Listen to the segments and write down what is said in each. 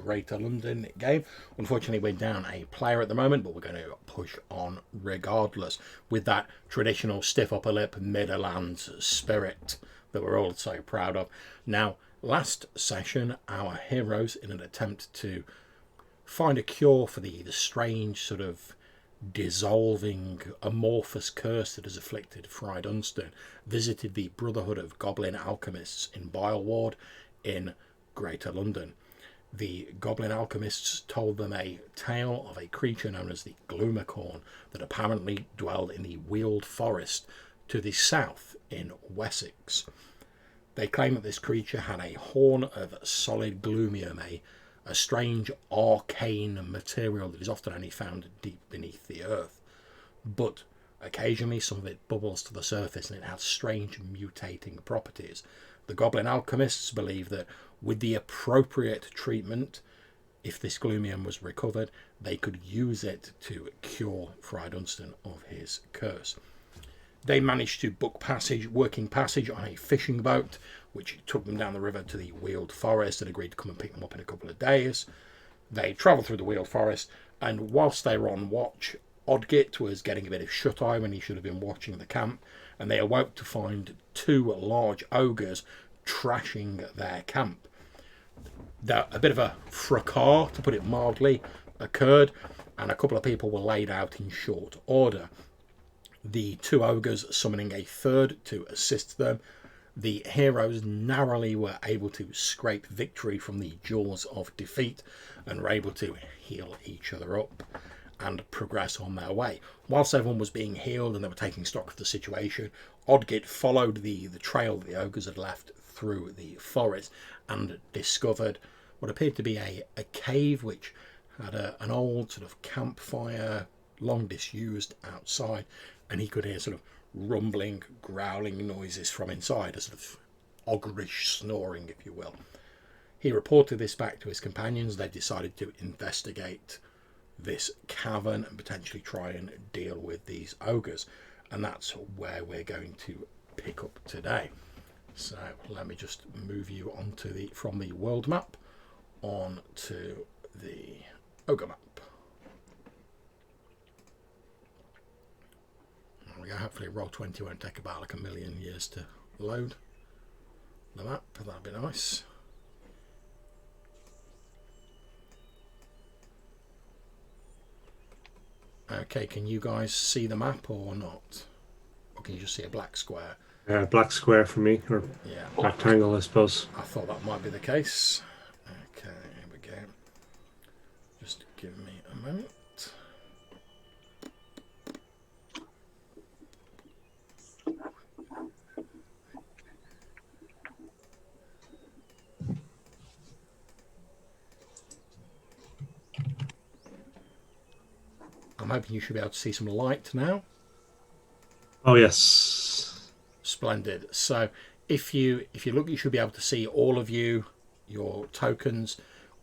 Greater London game. Unfortunately, we're down a player at the moment, but we're going to push on regardless with that traditional stiff upper lip Midlands spirit that we're all so proud of. Now, last session, our heroes, in an attempt to find a cure for the strange sort of dissolving amorphous curse that has afflicted Fry Dunstan, visited the Brotherhood of Goblin Alchemists in Bileward in Greater London. The Goblin Alchemists told them a tale of a creature known as the Gloomicorn that apparently dwelled in the Weald Forest to the south in Wessex. They claim that this creature had a horn of solid gloomium, a strange arcane material that is often only found deep beneath the earth. But occasionally some of it bubbles to the surface and it has strange mutating properties. The Goblin Alchemists believe that with the appropriate treatment, if this gloomium was recovered, they could use it to cure Fry Dunstan of his curse. They managed to book working passage on a fishing boat, which took them down the river to the Weald Forest and agreed to come and pick them up in a couple of days. They travelled through the Weald Forest, and whilst they were on watch, Odgit was getting a bit of shut-eye when he should have been watching the camp, and they awoke to find two large ogres trashing their camp. A bit of a fracas, to put it mildly, occurred, and a couple of people were laid out in short order. The two ogres summoning a third to assist them. The heroes narrowly were able to scrape victory from the jaws of defeat and were able to heal each other up and progress on their way. Whilst everyone was being healed and they were taking stock of the situation, Odgit followed the trail that the ogres had left through the forest and discovered what appeared to be a cave which had an old sort of campfire, long disused, outside, and he could hear sort of rumbling, growling noises from inside, a sort of ogreish snoring, if you will. He reported this back to his companions. They decided to investigate this cavern and potentially try and deal with these ogres, and that's where we're going to pick up today. So let me just move you onto from the world map onto the ogre map. There we go. Hopefully Roll20 won't take about like a million years to load the map. That'd be nice. Okay, can you guys see the map or not? Or can you just see a black square? Black square for me, or yeah, rectangle, I suppose. I thought that might be the case. Okay, here we go. Just give me a moment. I'm hoping you should be able to see some light now. Oh yes. Splendid. So if you look, you should be able to see all of your tokens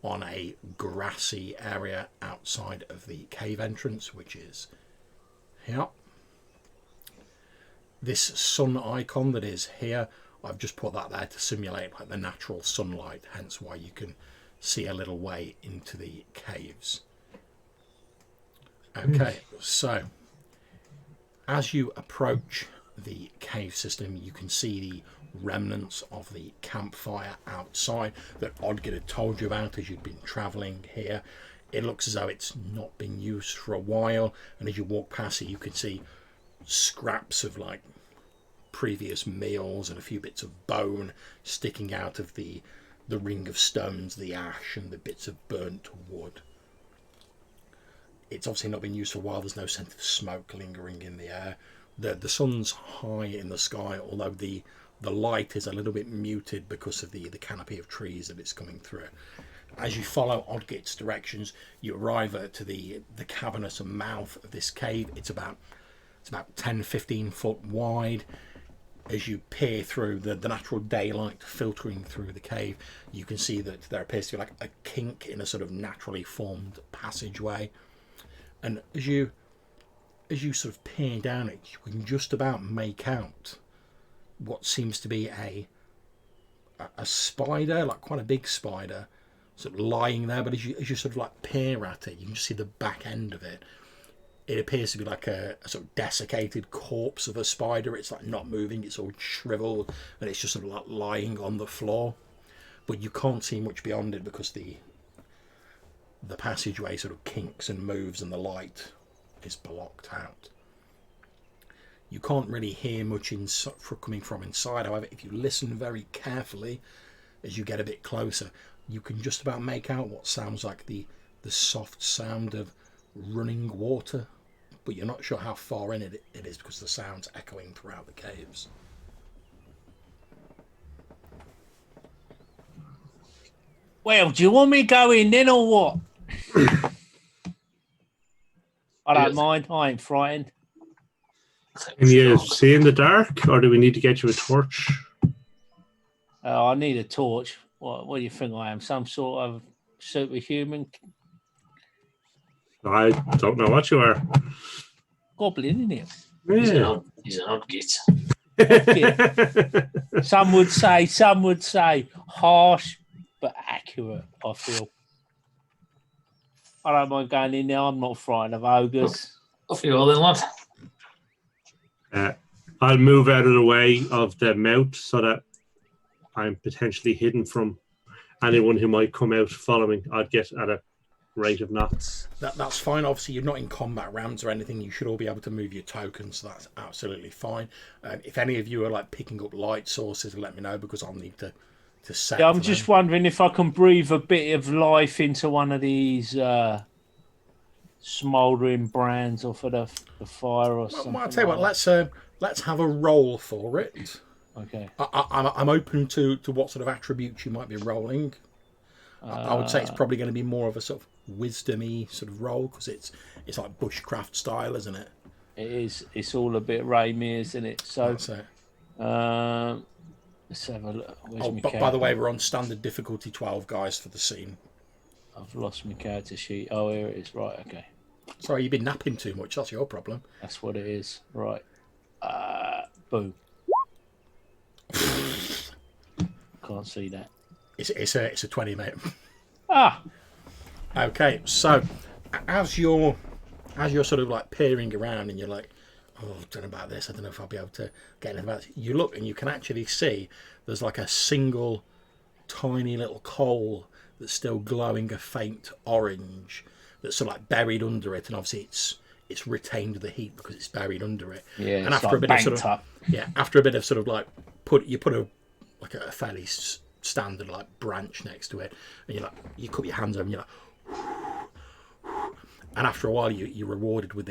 on a grassy area outside of the cave entrance, which is here. This sun icon that is here, I've just put that there to simulate like the natural sunlight, hence why you can see a little way into the caves. Okay, so as you approach the cave system, you can see the remnants of the campfire outside that Odgit had told you about as you'd been travelling here. It looks as though it's not been used for a while, and as you walk past it, you can see scraps of like previous meals and a few bits of bone sticking out of the ring of stones, the ash, and the bits of burnt wood. It's obviously not been used for a while. There's no scent of smoke lingering in the air. The sun's high in the sky, although the light is a little bit muted because of the canopy of trees that it's coming through. As you follow Odgit's directions, you arrive to the cavernous mouth of this cave. It's about 10-15 foot wide. As you peer through the natural daylight filtering through the cave, you can see that there appears to be like a kink in a sort of naturally formed passageway. And as you sort of peer down it, you can just about make out what seems to be a spider, like quite a big spider, sort of lying there, but as you sort of like peer at it, you can just see the back end of it. It appears to be like a sort of desiccated corpse of a spider. It's like not moving, it's all shriveled, and it's just sort of like lying on the floor. But you can't see much beyond it because the passageway sort of kinks and moves and the light is blocked out. You can't really hear much coming from inside. However, if you listen very carefully as you get a bit closer, you can just about make out what sounds like the soft sound of running water, but you're not sure how far in it is because the sound's echoing throughout the caves. Well, do you want me going then or what? I don't mind. I ain't frightened. Can you see in the dark, or do we need to get you a torch? I need a torch. What do you think I am? Some sort of superhuman I don't know what you are. goblin, isn't it? Yeah. He's an odd git. Some would say harsh but accurate, I feel. I don't mind going in there. I'm not frightened of ogres. Off you all then, lad. I'll move out of the way of the mouth so that I'm potentially hidden from anyone who might come out following. I'd get at a rate of knots. That's fine. Obviously, you're not in combat rounds or anything. You should all be able to move your tokens, so that's absolutely fine. If any of you are like picking up light sources, let me know because I'll need to set. Yeah, I'm just wondering if I can breathe a bit of life into one of these smouldering brands off of the fire or something. Well, I'll tell you what. Let's have a roll for it. Okay. I'm open to what sort of attributes you might be rolling. I would say it's probably going to be more of a sort of wisdom-y sort of roll because it's like bushcraft style, isn't it? It is. It's all a bit Raimi, isn't it? So That's it. let's have a look. Where's my But by the way, we're on standard difficulty 12, guys, for the scene. I've lost my character sheet. Oh, here it is. Right. Okay. Sorry, you've been napping too much. That's your problem. That's what it is. Right. Boom. Can't see that. It's a 20, mate. Ah. Okay, so as you're sort of like peering around and you're like, oh, I don't know about this. I don't know if I'll be able to get anything about this. You look and you can actually see there's like a single tiny little coal that's still glowing a faint orange that's sort of like buried under it, and obviously it's retained the heat because it's buried under it. Yeah. And after like a bit of sort of after a bit of sort of like put a fairly standard like branch next to it, and you cup your hands over and you're like, and after a while you're rewarded with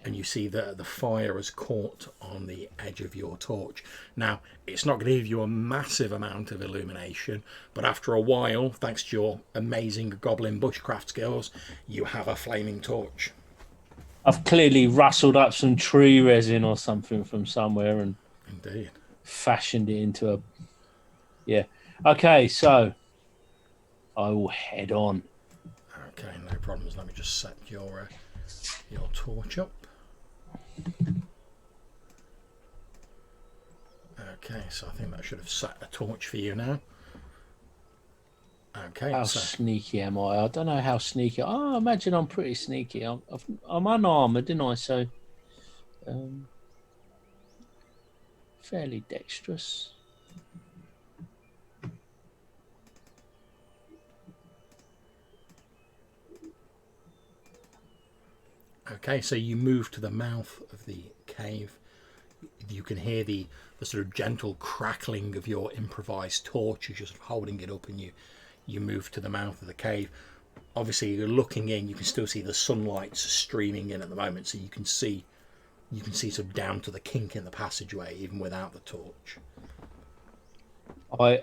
and you see the fire has caught on the edge of your torch. Now, it's not going to give you a massive amount of illumination, but after a while, thanks to your amazing goblin bushcraft skills, you have a flaming torch. I've clearly rustled up some tree resin or something from somewhere and Indeed. fashioned it into a... Yeah. Okay, so I will head on. Okay, no problems. Let me just set your torch up. Okay, so I think that should have set a torch for you now. Okay. How sneaky am I? I don't know how sneaky. I imagine I'm pretty sneaky. I'm unarmored, didn't I? So, fairly dexterous. Okay, so you move to the mouth of the cave. You can hear the sort of gentle crackling of your improvised torch as you're sort of holding it up, and you move to the mouth of the cave. Obviously, you're looking in. You can still see the sunlight streaming in at the moment, so you can see sort of down to the kink in the passageway, even without the torch. I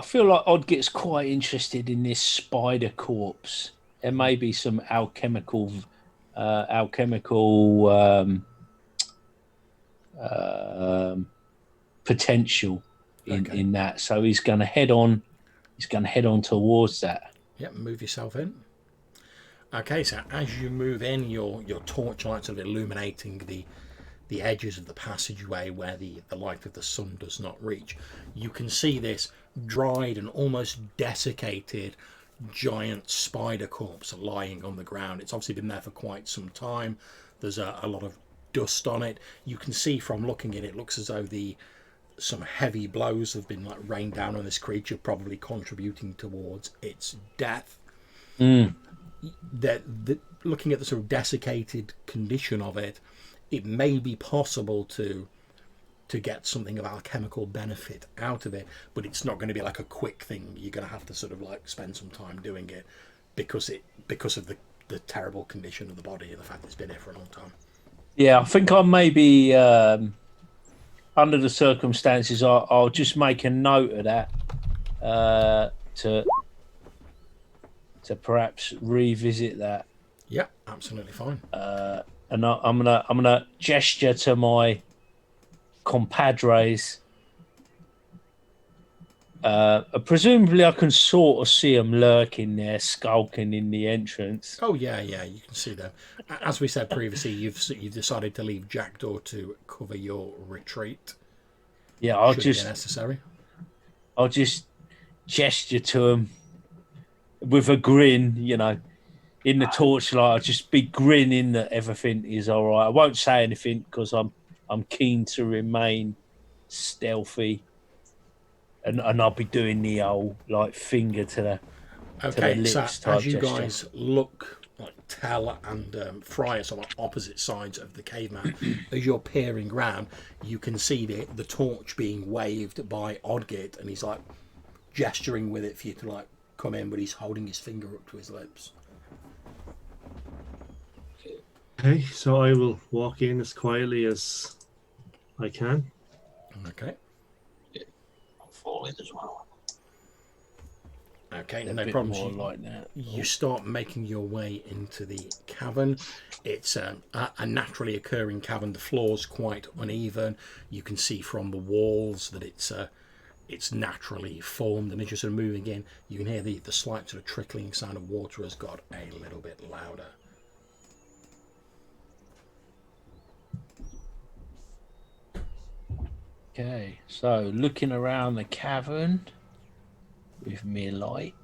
feel like Odd gets quite interested in this spider corpse. There may be some alchemical potential in that. So he's going to head on. He's going to head on towards that. Yep, move yourself in. Okay, so as you move in, your torchlight sort of illuminating the edges of the passageway where the light of the sun does not reach. You can see this dried and almost desiccated giant spider corpse lying on the ground. It's obviously been there for quite some time. There's a lot of dust on it. You can see from looking at it, looks as though some heavy blows have been like rained down on this creature, probably contributing towards its death. Looking at the sort of desiccated condition of it, it may be possible to get something of alchemical benefit out of it, but it's not going to be like a quick thing. You're going to have to sort of like spend some time doing it because of the terrible condition of the body and the fact it's been here for a long time. Yeah, I think I maybe under the circumstances, I'll just make a note of that to perhaps revisit that. Yeah, absolutely fine. And I'm gonna gesture to my compadres. Presumably, I can sort of see them lurking there, skulking in the entrance. Oh yeah, you can see them. As we said previously, you've decided to leave Jackdaw to cover your retreat. Yeah, I'll just gesture to them with a grin, in the torchlight. I'll just be grinning that everything is all right. I won't say anything because I'm keen to remain stealthy, and I'll be doing the old like finger to the lips so as you gesture. guys look, like Tell and Fry are sort of opposite sides of the caveman, as you're peering around, you can see the torch being waved by Odgit, and he's like gesturing with it for you to like come in, but he's holding his finger up to his lips. Okay, so I will walk in as quietly as I can. Okay. I'll fall in as well. Okay, A no bit problems. more like that. You start making your way into the cavern. It's a naturally occurring cavern. The floor's quite uneven. You can see from the walls that it's naturally formed, and as you're sort of moving in, you can hear the slight sort of trickling sound of water has got a little bit louder. Okay, so looking around the cavern with me light.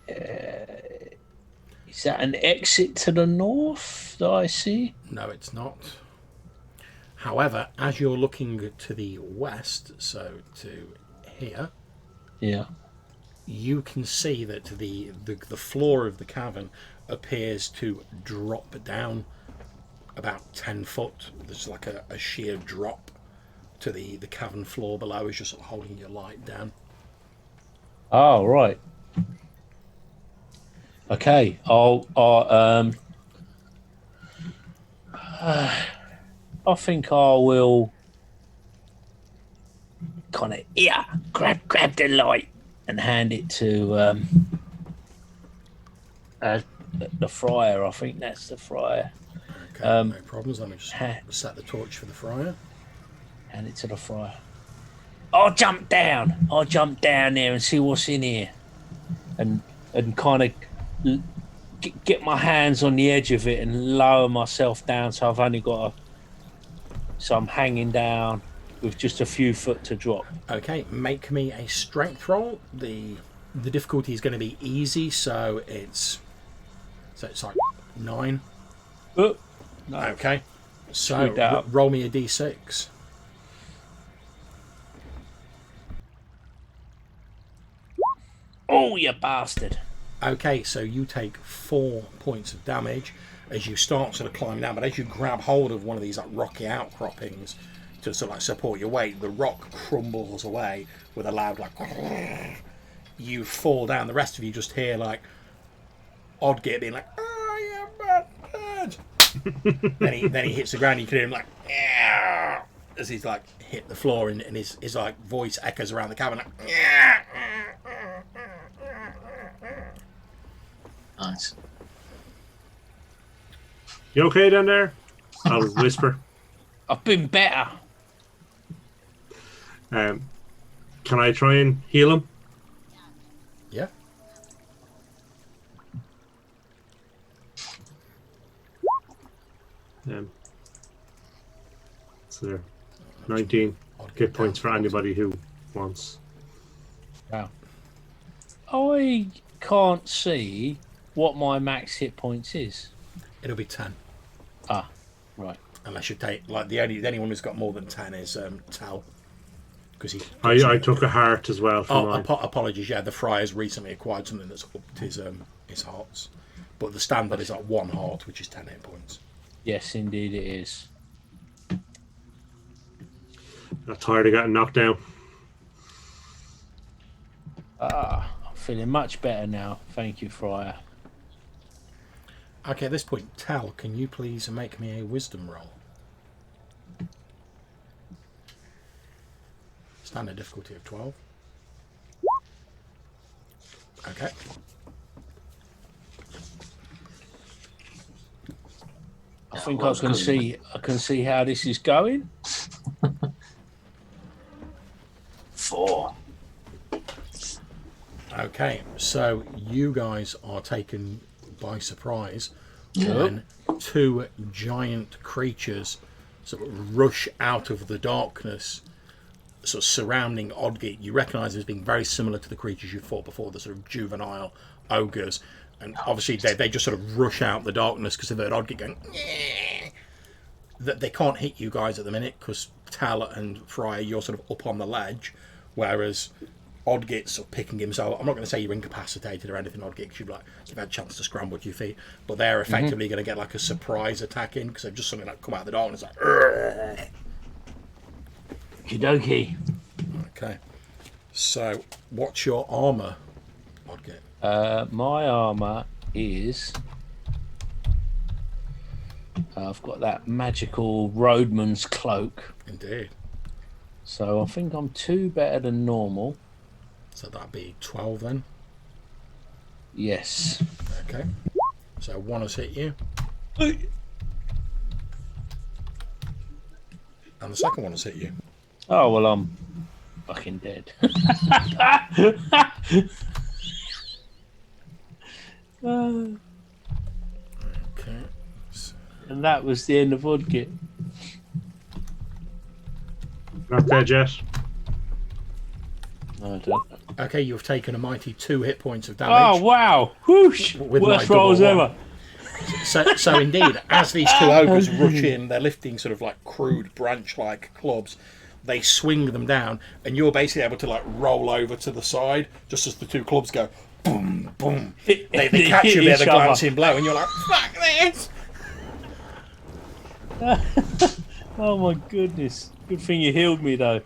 Is that an exit to the north that I see? No, it's not. However, as you're looking to the west, so to here, Yeah. you can see that the floor of the cavern appears to drop down about 10 foot. There's like a sheer drop to the cavern floor below as you're sort of holding your light down. Oh, right. Okay, I think I will kind of grab the light and hand it to the friar. I think that's the friar. Okay, no problems. Let me just set the torch for the friar. Hand it to the friar. I'll jump down there and see what's in here, and kind of get my hands on the edge of it and lower myself down, so I've only got so I'm hanging down with just a few foot to drop. Okay, make me a strength roll. The difficulty is going to be easy, so it's like 9. No. Okay, so roll me a d6. Oh, you bastard. Okay, so you take 4 points of damage as you start sort of climbing down, but as you grab hold of one of these like rocky outcroppings to sort of like support your weight, the rock crumbles away with a loud like you fall down. The rest of you just hear like Odgit being like, "Oh, you bastard!" then he hits the ground. You can hear him like, "Yeah," as he's like hit the floor, and his like voice echoes around the cavern like, "Yeah." Nice. You okay down there? I'll whisper. I've been better. Can I try and heal him? Yeah. So there, 19 hit points for anybody who wants. Wow. I can't see what my max hit points is. It'll be 10. Ah, right. Unless you take like the only one who's got more than 10 is Tal, because he. I took a heart as well for Oh, mine. apologies. Yeah, the Friar's recently acquired something that's upped his hearts, but the standard is like 1 heart, which is 10 hit points. Yes, indeed it is. I'm tired of getting knocked down. Ah, I'm feeling much better now. Thank you, Friar. Okay, at this point, Tal, can you please make me a wisdom roll? Standard difficulty of 12. Okay. I think I can see how this is going. 4. Okay, so you guys are taken by surprise when 2 giant creatures sort of rush out of the darkness, sort of surrounding Odgate. You recognise as being very similar to the creatures you fought before, the sort of juvenile ogres. And obviously they just sort of rush out the darkness because they've heard Odgate going, "Nyeh." That they can't hit you guys at the minute because Tal and Friar, you're sort of up on the ledge, whereas Odgate's sort of picking himself. I'm not going to say you're incapacitated or anything, Odgate, because you've had a chance to scramble to your feet, but they're effectively going to get like a surprise attack in because they've just suddenly like come out of the darkness like. Urgh. Kidoki. Okay, so what's your armour, Odgate? My armour is. I've got that magical roadman's cloak. Indeed. So I think I'm 2 better than normal. So that'd be 12 then. Yes. Okay. So 1 has hit you. And the second one has hit you. Oh, well, I'm fucking dead. Okay. And that was the end of Odgate. Not dead yet. No, I don't. Okay, you've taken a mighty 2 hit points of damage. Oh, wow. Whoosh. With Worst my rolls double ever. So indeed, as these 2 ogres rush in, they're lifting sort of like crude branch-like clubs. They swing them down, and you're basically able to like roll over to the side just as the 2 clubs go boom, boom. They catch you there, the glancing blow, and you're like, fuck this! Oh, my goodness. Good thing you healed me, though.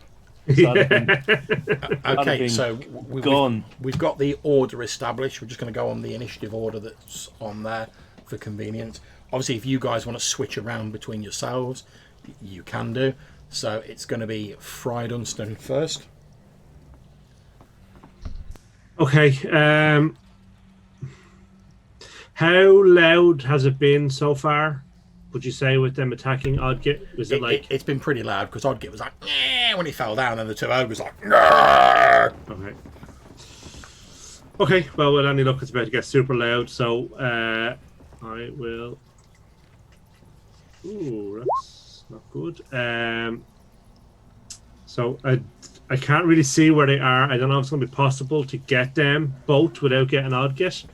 Okay, so gone. we've got the order established. We're just going to go on the initiative order that's on there for convenience. Obviously, if you guys want to switch around between yourselves, you can do. So it's going to be Fry Dunstan first. Okay. How loud has it been so far? Would you say with them attacking Odgate? Was it like? It's been pretty loud because Odgate was like "Nyeh," when he fell down, and the 2 ogres like. "Nyeh." Okay. Okay. Well, with any luck, it's about to get super loud. So I will. Ooh, that's not good. So I can't really see where they are. I don't know if it's going to be possible to get them both without getting Odgate.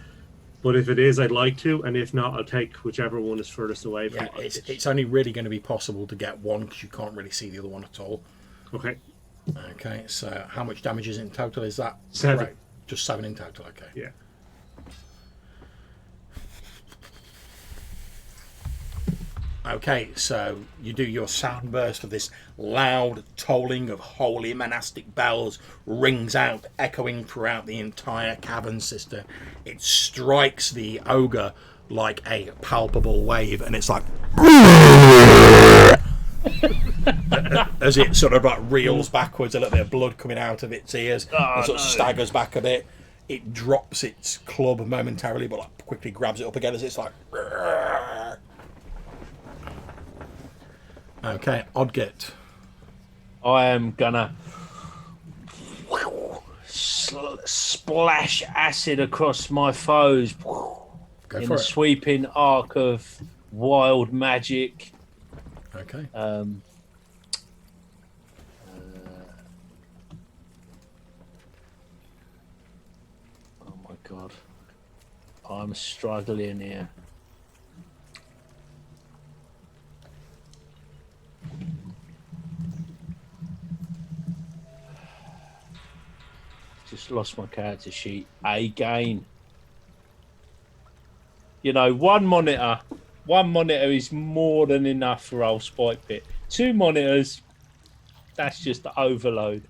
But if it is, I'd like to, and if not, I'll take whichever one is furthest away from. Yeah, it's only really going to be possible to get one because you can't really see the other one at all. Okay. Okay, so how much damage is in total? Is that 7? correct? Just 7 in total. Okay. Yeah. Okay, so you do your sound burst of this loud tolling of holy monastic bells rings out, echoing throughout the entire cavern system. It strikes the ogre like a palpable wave, and it's like as it sort of like reels backwards, a little bit of blood coming out of its ears, and sort of staggers back a bit. It drops its club momentarily, but like quickly grabs it up again as it's like. Okay, Odgate. I am gonna splash acid across my foes in a sweeping arc of wild magic. Okay. God. I'm struggling here. Just lost my character sheet again. You know, one monitor is more than enough for old Spike Pit. 2 monitors, that's just the overload.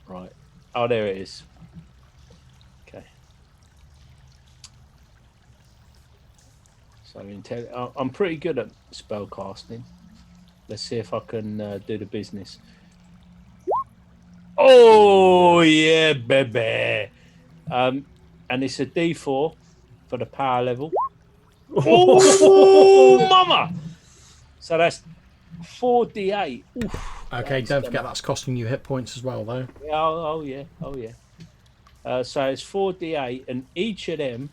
Right. Oh, there it is. Okay. So I'm pretty good at spell casting. Let's see if I can do the business. Oh yeah, baby. And it's a D4 for the power level. Oh, mama! So that's 4d8. Oof, Okay, don't forget that's costing you hit points as well, though. Yeah, oh yeah. So it's 4d8, and each of them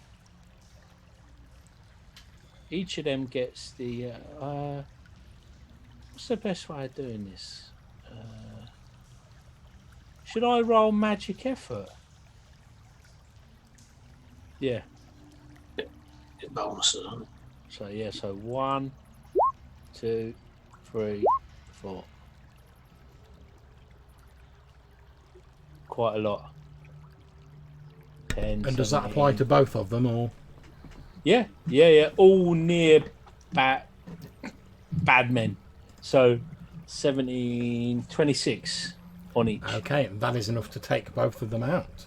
gets the. What's the best way of doing this? Should I roll magic effort? Yeah. Bonuses. So yeah. So 1, 2, 3, 4. Quite a lot. 10. And does that apply to both of them, or? Yeah. All near bad men. So 17, 26 on each. Okay, that is enough to take both of them out.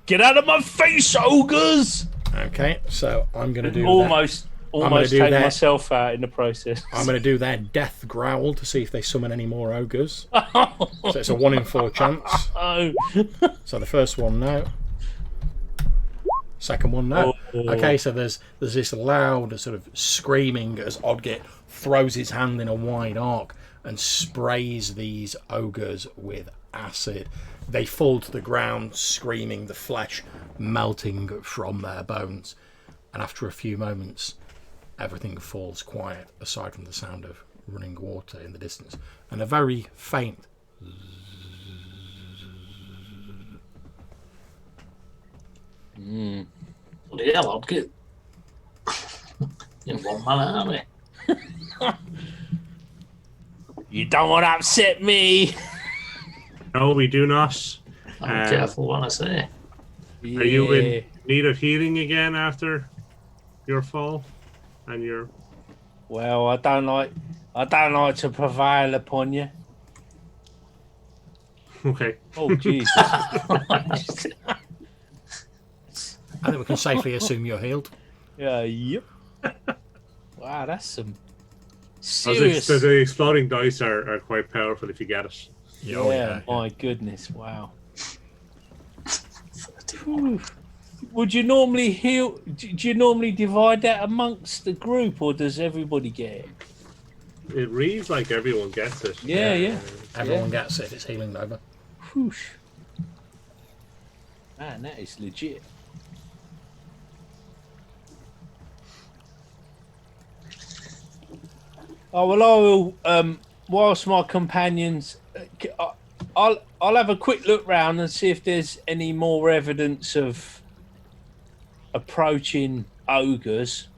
Get out of my face, ogres! Okay, so I'm going to do almost take myself out in the process. I'm going to do their death growl to see if they summon any more ogres. So it's a 1 in 4 chance. Oh. So the first one, no. Second one, no. Okay, so there's this loud sort of screaming as Odgit throws his hand in a wide arc and sprays these ogres with acid. They fall to the ground, screaming, the flesh melting from their bones. And after a few moments, everything falls quiet, aside from the sound of running water in the distance and a very faint. Bloody hell, I'd get in one man army. You don't want to upset me. No, we do not. I'm careful what I say. Yeah. Are you in need of healing again after your fall and your? Well, I don't like to prevail upon you. Okay. Oh Jesus! I think we can safely assume you're healed. Yeah. Yep. Wow, that's some So serious. the exploding dice are quite powerful if you get it. Yeah, my goodness, wow. Whew. Would you normally heal? Do you normally divide that amongst the group, or does everybody get it? It reads like everyone gets it. Yeah. Everyone gets it if it's healing over. Whoosh. Man, that is legit. Oh well, I will. Whilst my companions, I'll have a quick look round and see if there's any more evidence of approaching ogres.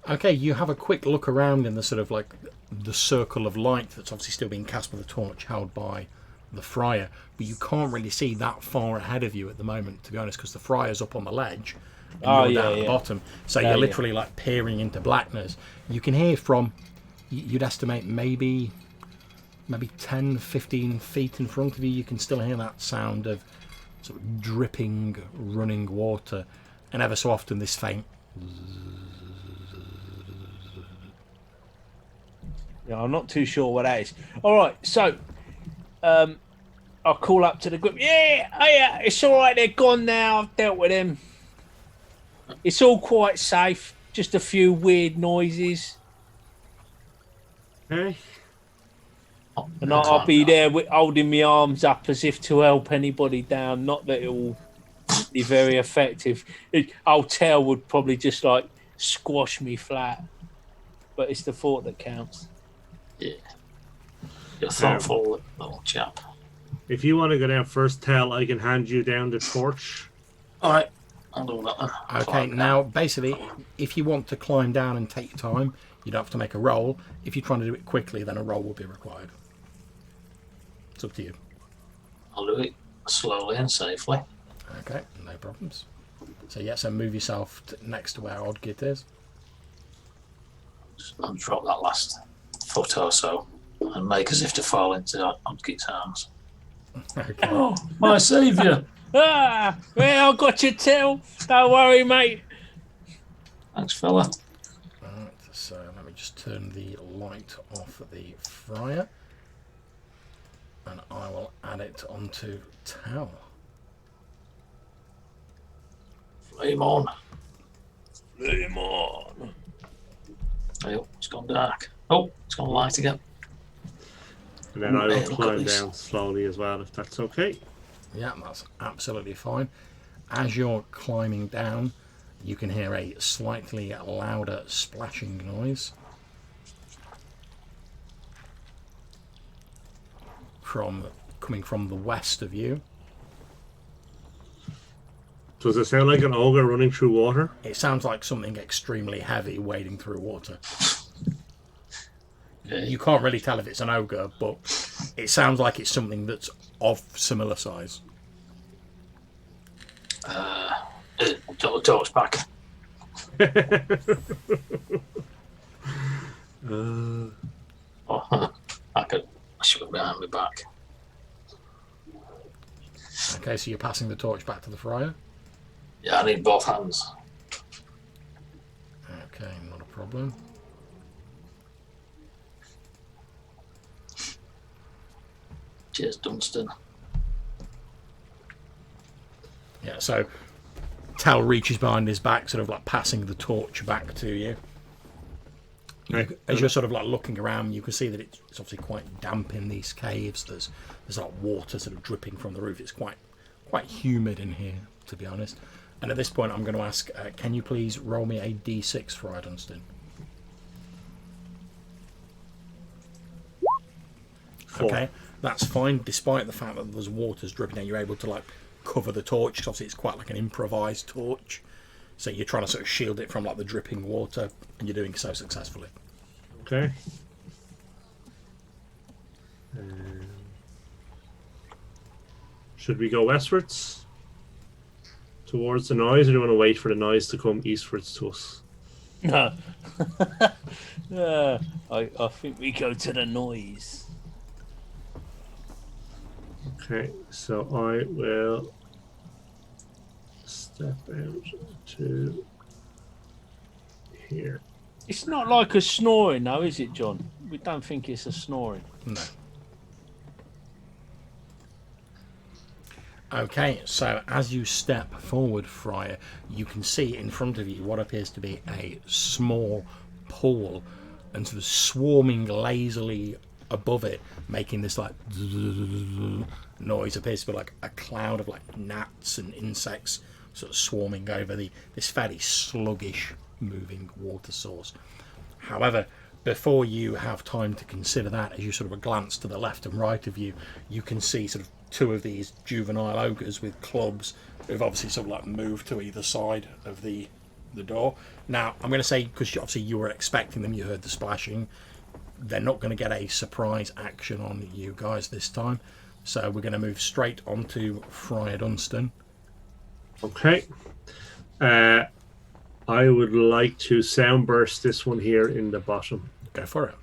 Okay, you have a quick look around in the sort of like the circle of light that's obviously still being cast with a torch held by the friar, but you can't really see that far ahead of you at the moment, to be honest, because the friar's up on the ledge and you're down at the bottom, so you're literally like peering into blackness. You can hear from, you'd estimate maybe 10, 15 feet in front of you, you can still hear that sound of sort of dripping, running water, and ever so often this faint. Yeah, I'm not too sure what that is. All right, so I'll call up to the group. Yeah, it's all right. They're gone now. I've dealt with them. It's all quite safe. Just a few weird noises. Okay. And I'll be there holding my arms up as if to help anybody down. Not that it will be very effective. Tail would probably just like squash me flat. But it's the thought that counts. Yeah. You're thoughtful, little chap. If you want to go down first, Tell, I can hand you down the torch. All right, I'll do that then. Okay, Climb now down. basically, if you want to climb down and take your time, you don't have to make a roll. If you're trying to do it quickly, then a roll will be required. It's up to you. I'll do it slowly and safely. Okay, no problems. So yeah, so move yourself next to where Oddgit is. I'll drop that last foot or so and make as if to fall into Odgit's arms. Okay. Oh, my saviour! Ah, well, I got your tail. Don't worry, mate. Thanks, fella. Right, so let me just turn the light off the fryer, and I will add it onto Tell. Flame on. Flame on. Oh, it's gone dark. Oh, it's gone light again. And then I will Look at climb this. down slowly as well, if that's okay. Yeah, that's absolutely fine. As you're climbing down, you can hear a slightly louder splashing noise coming from the west of you. Does it sound like an ogre running through water? It sounds like something extremely heavy wading through water. You can't really tell if it's an ogre, but it sounds like it's something that's of similar size. Torch back. Oh, I should have behind my back. Okay, so you're passing the torch back to the fryer. Yeah, I need both hands. Okay, not a problem. Cheers, Dunstan. Yeah, so Tal reaches behind his back, sort of like passing the torch back to you. As you're sort of like looking around, you can see that it's obviously quite damp in these caves. There's like water sort of dripping from the roof. It's quite humid in here, to be honest. And at this point, I'm going to ask, can you please roll me a d6 for Dunstan? 4. Okay, that's fine. Despite the fact that there's water's dripping down, you're able to like cover the torch. 'Cause obviously, it's quite like an improvised torch. So you're trying to sort of shield it from like the dripping water, and you're doing so successfully. Okay. Should we go westwards? Towards the noise, or do you want to wait for the noise to come eastwards to us? No. I think we go to the noise. Okay, so I will step out to here. It's not like a snoring, though, is it, John? We don't think it's a snoring. No. Okay, so as you step forward, Friar, you can see in front of you what appears to be a small pool, and sort of swarming lazily above it, making this like noise. Appears to be like a cloud of like gnats and insects sort of swarming over this fairly sluggish moving water source. However, before you have time to consider that, as you sort of glance to the left and right of you, you can see sort of two of these juvenile ogres with clubs who've obviously sort of like moved to either side of the door. Now, I'm going to say, because obviously you were expecting them, you heard the splashing, they're not going to get a surprise action on you guys this time. So we're going to move straight onto Friar Dunstan. Okay. I would like to sound burst this one here in the bottom. Go for it.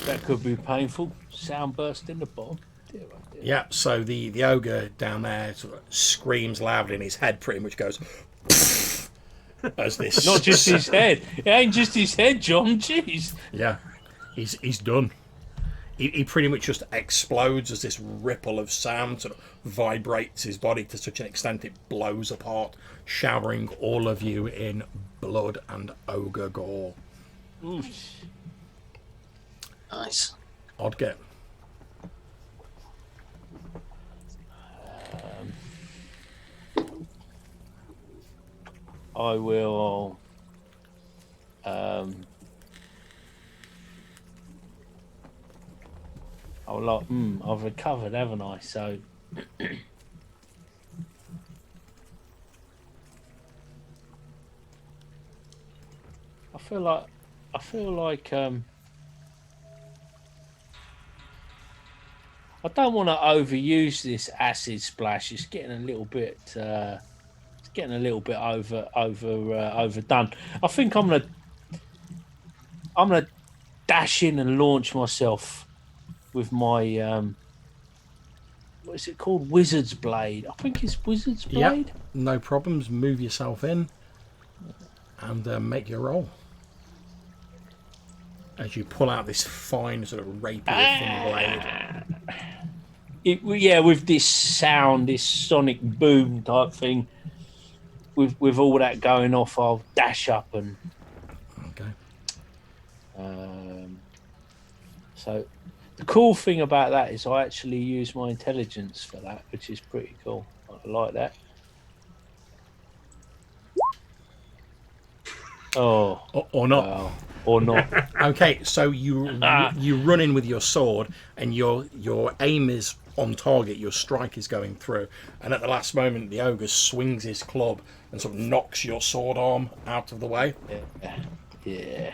That could be painful. Sound burst in the bottom. Dear, oh dear. Yeah, so the ogre down there sort of screams loudly and his head pretty much goes as this. Not just his head. It ain't just his head, John. Jeez. Yeah, he's done. He pretty much just explodes as this ripple of sound sort of vibrates his body to such an extent it blows apart, showering all of you in blood and ogre gore. Oof. Nice. Oddgit. I will. I'm like, I've recovered, haven't I? So I feel like I don't want to overuse this acid splash. It's getting a little bit overdone. I think I'm gonna dash in and launch myself with my what is it called? Wizard's Blade. I think it's Wizard's Blade. Yep, no problems. Move yourself in and make your roll. As you pull out this fine sort of rapier-looking blade. With this sound, this sonic boom type thing, with all that going off, I'll dash up and. Okay. So, the cool thing about that is I actually use my intelligence for that, which is pretty cool. I like that. Oh, Or not. well, or not. Okay, so you run in with your sword, and your aim is on target. Your strike is going through, and at the last moment, the ogre swings his club and sort of knocks your sword arm out of the way. Yeah.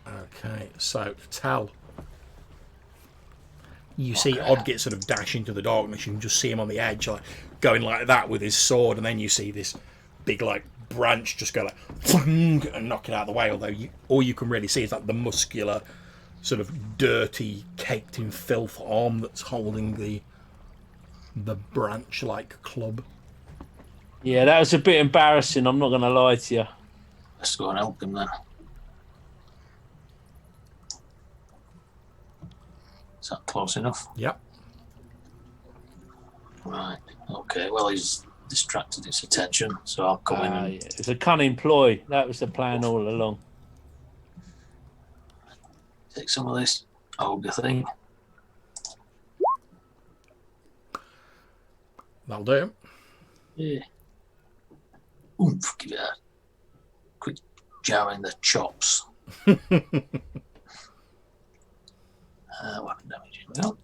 Okay, so Tal, you see Odgit sort of dash into the darkness. You can just see him on the edge, like going like that with his sword, and then you see this big like branch just go like and knock it out of the way. Although all you can really see is like the muscular, sort of dirty, caked in filth arm that's holding the branch-like club. Yeah, that was a bit embarrassing. I'm not going to lie to you. Let's go and help him then. Is that close enough? Yep. Right. Okay. Well, he's distracted its attention, so I'll come in and It's a cunning ploy. That was the plan all along. take some of this ogre thing. That'll do. Yeah. Oomph, give it a quick jar in the chops. Weapon damage. Well,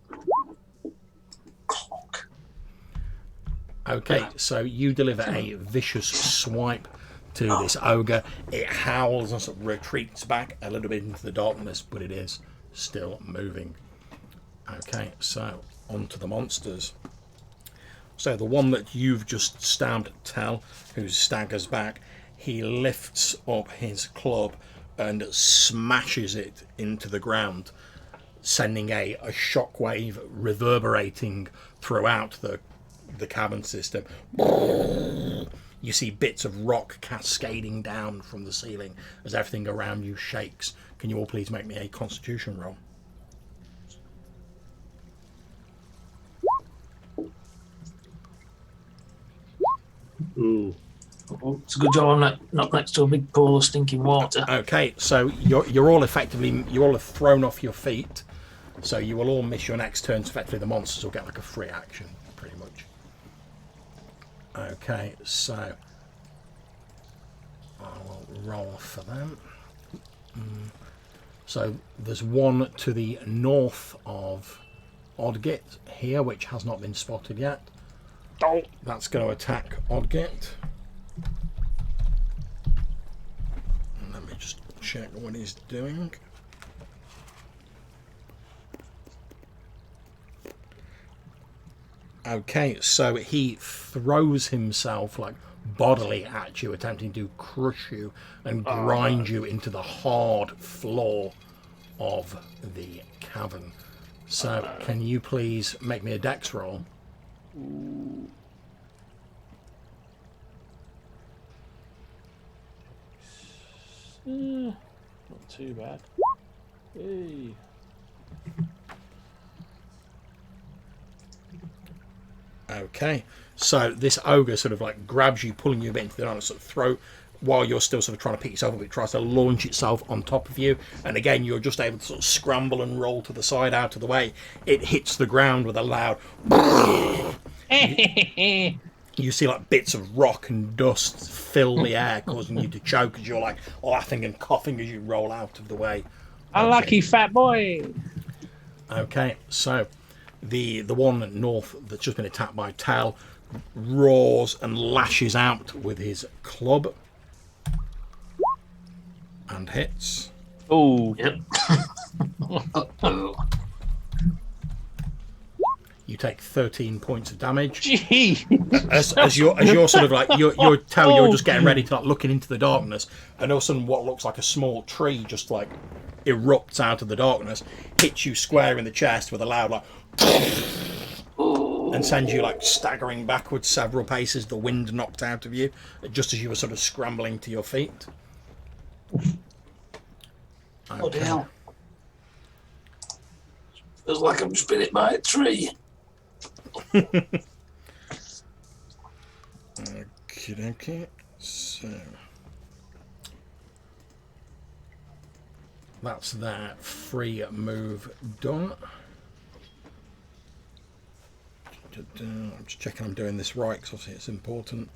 clock. Okay, so you deliver a vicious swipe to this ogre. It howls and sort of retreats back a little bit into the darkness, but it is still moving. Okay, so on to the monsters. So the one that you've just stabbed, Tal, who staggers back, he lifts up his club and smashes it into the ground, sending a shockwave reverberating throughout the cavern system. You see bits of rock cascading down from the ceiling as everything around you shakes. Can you all please make me a constitution roll? Ooh. Oh, it's a good job I'm not next to a big pool of stinking water. Okay, so you're all have thrown off your feet, so you will all miss your next turn. So effectively, the monsters will get like a free action, pretty much. Okay, so I will roll for them. So there's one to the north of Odgit here, which has not been spotted yet. Oh. That's going to attack Odgit. Let me just check what he's doing. Okay, so he throws himself like bodily at you, attempting to crush you and grind you into the hard floor of the cavern. So can you please make me a dex roll? Not too bad. Hey. Okay, so this ogre sort of like grabs you, pulling you a bit into the dark, sort of throw, while you're still sort of trying to pick yourself up, it tries to launch itself on top of you, and again you're just able to sort of scramble and roll to the side out of the way. It hits the ground with a loud you see like bits of rock and dust fill the air, causing you to choke as you're like laughing and coughing as you roll out of the way. Unlucky fat boy. Okay, so the one north that's just been attacked by Tal roars and lashes out with his club and hits. Oh, Yep. Uh-oh. You take 13 points of damage. gee. As you're sort of like you're Tal, you're just getting ready to like looking into the darkness, and all of a sudden what looks like a small tree just like erupts out of the darkness, hits you square in the chest with a loud like, and sends you like staggering backwards several paces. The wind knocked out of you just as you were sort of scrambling to your feet. Oh, hell. Feels like I'm just been hit by a tree. Okay. So that's that free move done. I'm just checking I'm doing this right because obviously it's important.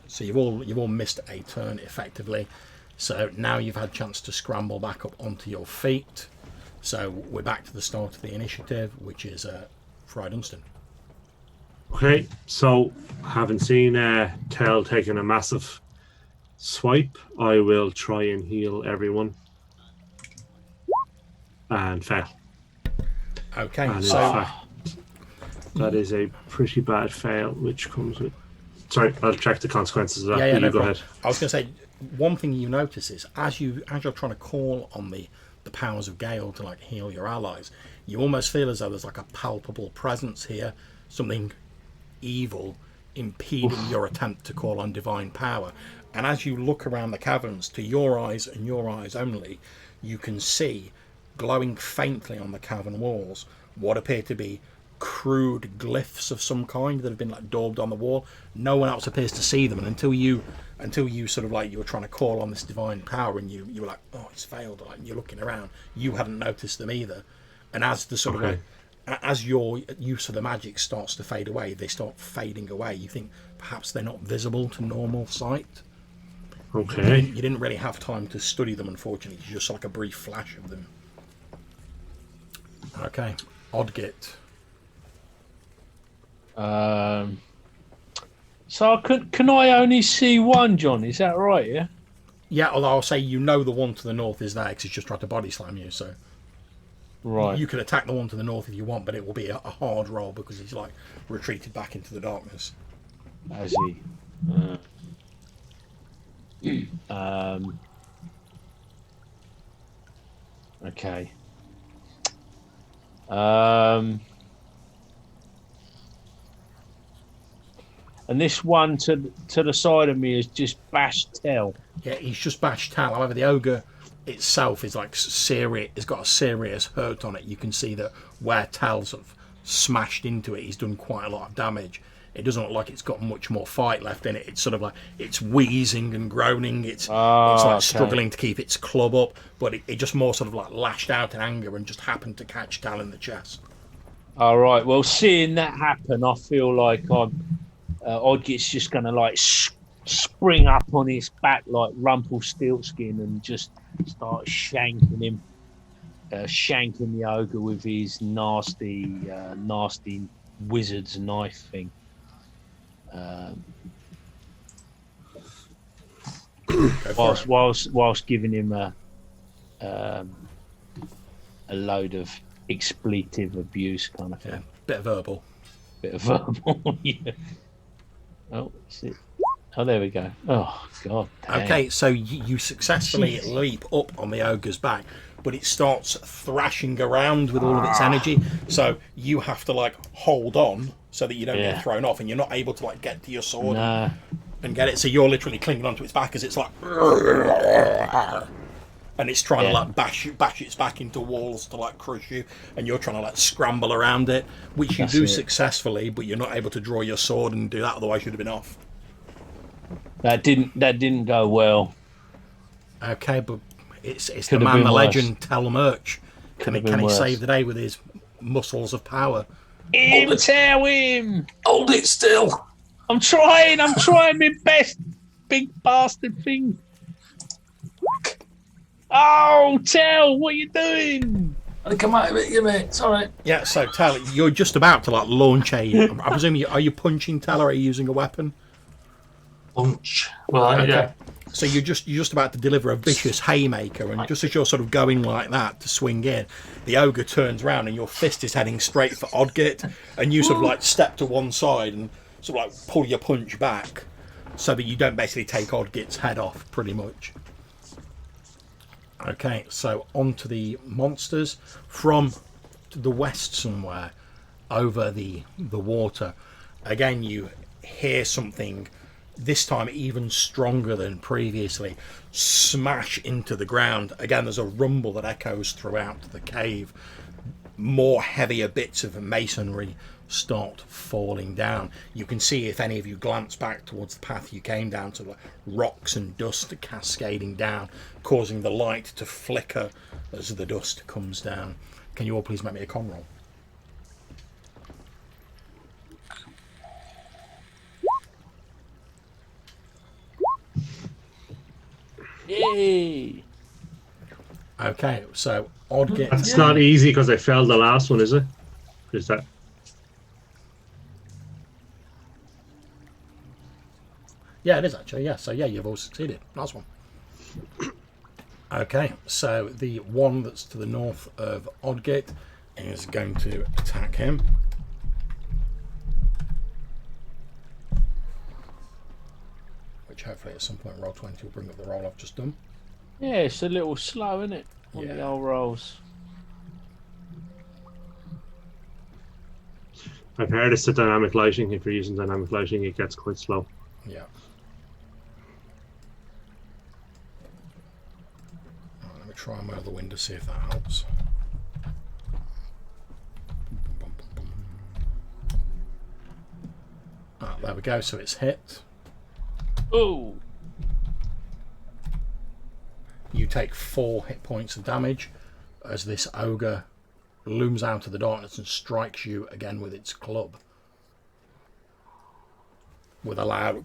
So you've all missed a turn effectively. So now you've had a chance to scramble back up onto your feet. So we're back to the start of the initiative, which is Fry Dunstan. Okay, so having seen Tel taking a massive swipe, I will try and heal everyone. And fail. Okay, And in so fact, that is a pretty bad fail, which comes with... Sorry, I'll check the consequences of that. yeah, You no go problem. ahead. I was going to say, one thing you notice is as you're trying to call on the powers of Gale to like heal your allies, you almost feel as though there's like a palpable presence here, something evil impeding your attempt to call on divine power. And as you look around the caverns, to your eyes and your eyes only, you can see glowing faintly on the cavern walls what appear to be crude glyphs of some kind that have been like daubed on the wall. No one else appears to see them, and until you sort of like you were trying to call on this divine power and you were like, oh, it's failed, like you're looking around, you hadn't noticed them either. And as the sort of like as your use of the magic starts to fade away, they start fading away. You think perhaps they're not visible to normal sight. Okay. You didn't really have time to study them, unfortunately. It's just like a brief flash of them. Okay, Odgit. So can I only see one, John? Is that right? Yeah. Yeah, although I'll say you know the one to the north is there because he's just tried to body slam you. So Right. you can attack the one to the north if you want, but it will be a hard roll because he's like retreated back into the darkness. Has he? Okay. And this one to the side of me is just bashed Tel. Yeah, he's just bashed Tal. However, the ogre itself is like serious. It's got a serious hurt on it. You can see that where Tal sort of smashed into it, he's done quite a lot of damage. It doesn't look like it's got much more fight left in it. It's sort of like it's wheezing and groaning. It's like struggling to keep its club up, but it just more sort of like lashed out in anger and just happened to catch Tal in the chest. All right. Well, seeing that happen, I feel like Odgit's just going to like spring up on his back like Rumpelstiltskin and just start shanking him, shanking the ogre with his nasty wizard's knife thing. Whilst giving him a load of expletive abuse kind of thing. Yeah, bit of verbal. Yeah. Oh, there we go. Oh, God. Dang. Okay, so you successfully leap up on the ogre's back, but it starts thrashing around with all of its energy. So you have to like hold on so that you don't get thrown off, and you're not able to like get to your sword and get it. So you're literally clinging onto its back as it's like, and it's trying to like bash its back into walls to like crush you, and you're trying to like scramble around it, which you do successfully, but you're not able to draw your sword and do that. Otherwise, you'd have been off. That didn't go well. Okay, but it's the man, the legend, Tel Murch. Can he save the day with his muscles of power? Tell him. Hold it still. I'm trying my best, big bastard thing. Oh, Tel, what are you doing? I come out of it, you mate. It's all right. Yeah, so Tal, you're just about to like launch a. I presume are you punching Tal or are you using a weapon? Punch. Well, Okay. yeah. So you're just about to deliver a vicious haymaker, and just as you're sort of going like that to swing in, the ogre turns around and your fist is heading straight for Odgit, and you sort of like step to one side and sort of like pull your punch back, so that you don't basically take Odgit's head off, pretty much. Okay, so on to the monsters from the west somewhere, over the water. Again, you hear something. This time even stronger than previously, smash into the ground. Again, there's a rumble that echoes throughout the cave. More heavier bits of masonry start falling down. You can see, if any of you glance back towards the path you came down to, rocks and dust cascading down, causing the light to flicker as the dust comes down. Can you all please make me a con roll? Yay! Okay, so Odgit. That's not easy because I failed the last one, is it? Is that? Yeah, it is actually. Yeah, so yeah, you've all succeeded. Nice one. Okay, so the one that's to the north of Odgit is going to attack him. Which hopefully at some point roll 20 will bring up the roll I've just done. Yeah, it's a little slow, isn't it? On the Yeah. old rolls. I've heard it's the dynamic lighting. If you're using dynamic lighting, it gets quite slow. Yeah. Right, let me try and move the window, see if that helps. Ah, there we go, so it's hit. Oh! You take 4 hit points of damage as this ogre looms out of the darkness and strikes you again with its club. With a loud...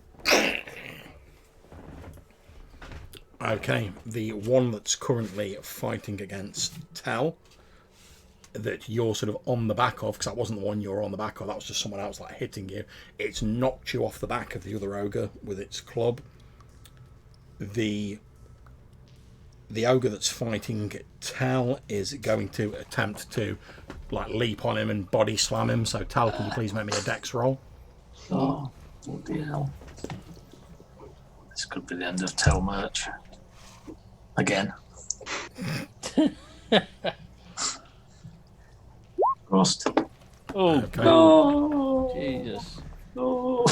Okay, the one that's currently fighting against Tel, that you're sort of on the back of, because that wasn't the one you were on the back of, that was just someone else like hitting you. It's knocked you off the back of the other ogre with its club. The ogre that's fighting Tal is going to attempt to like leap on him and body slam him. So Tal, can you please make me a dex roll? Oh, bloody hell. This could be the end of Tell merch. Again. Rost. Oh, Okay. No. Jesus. No.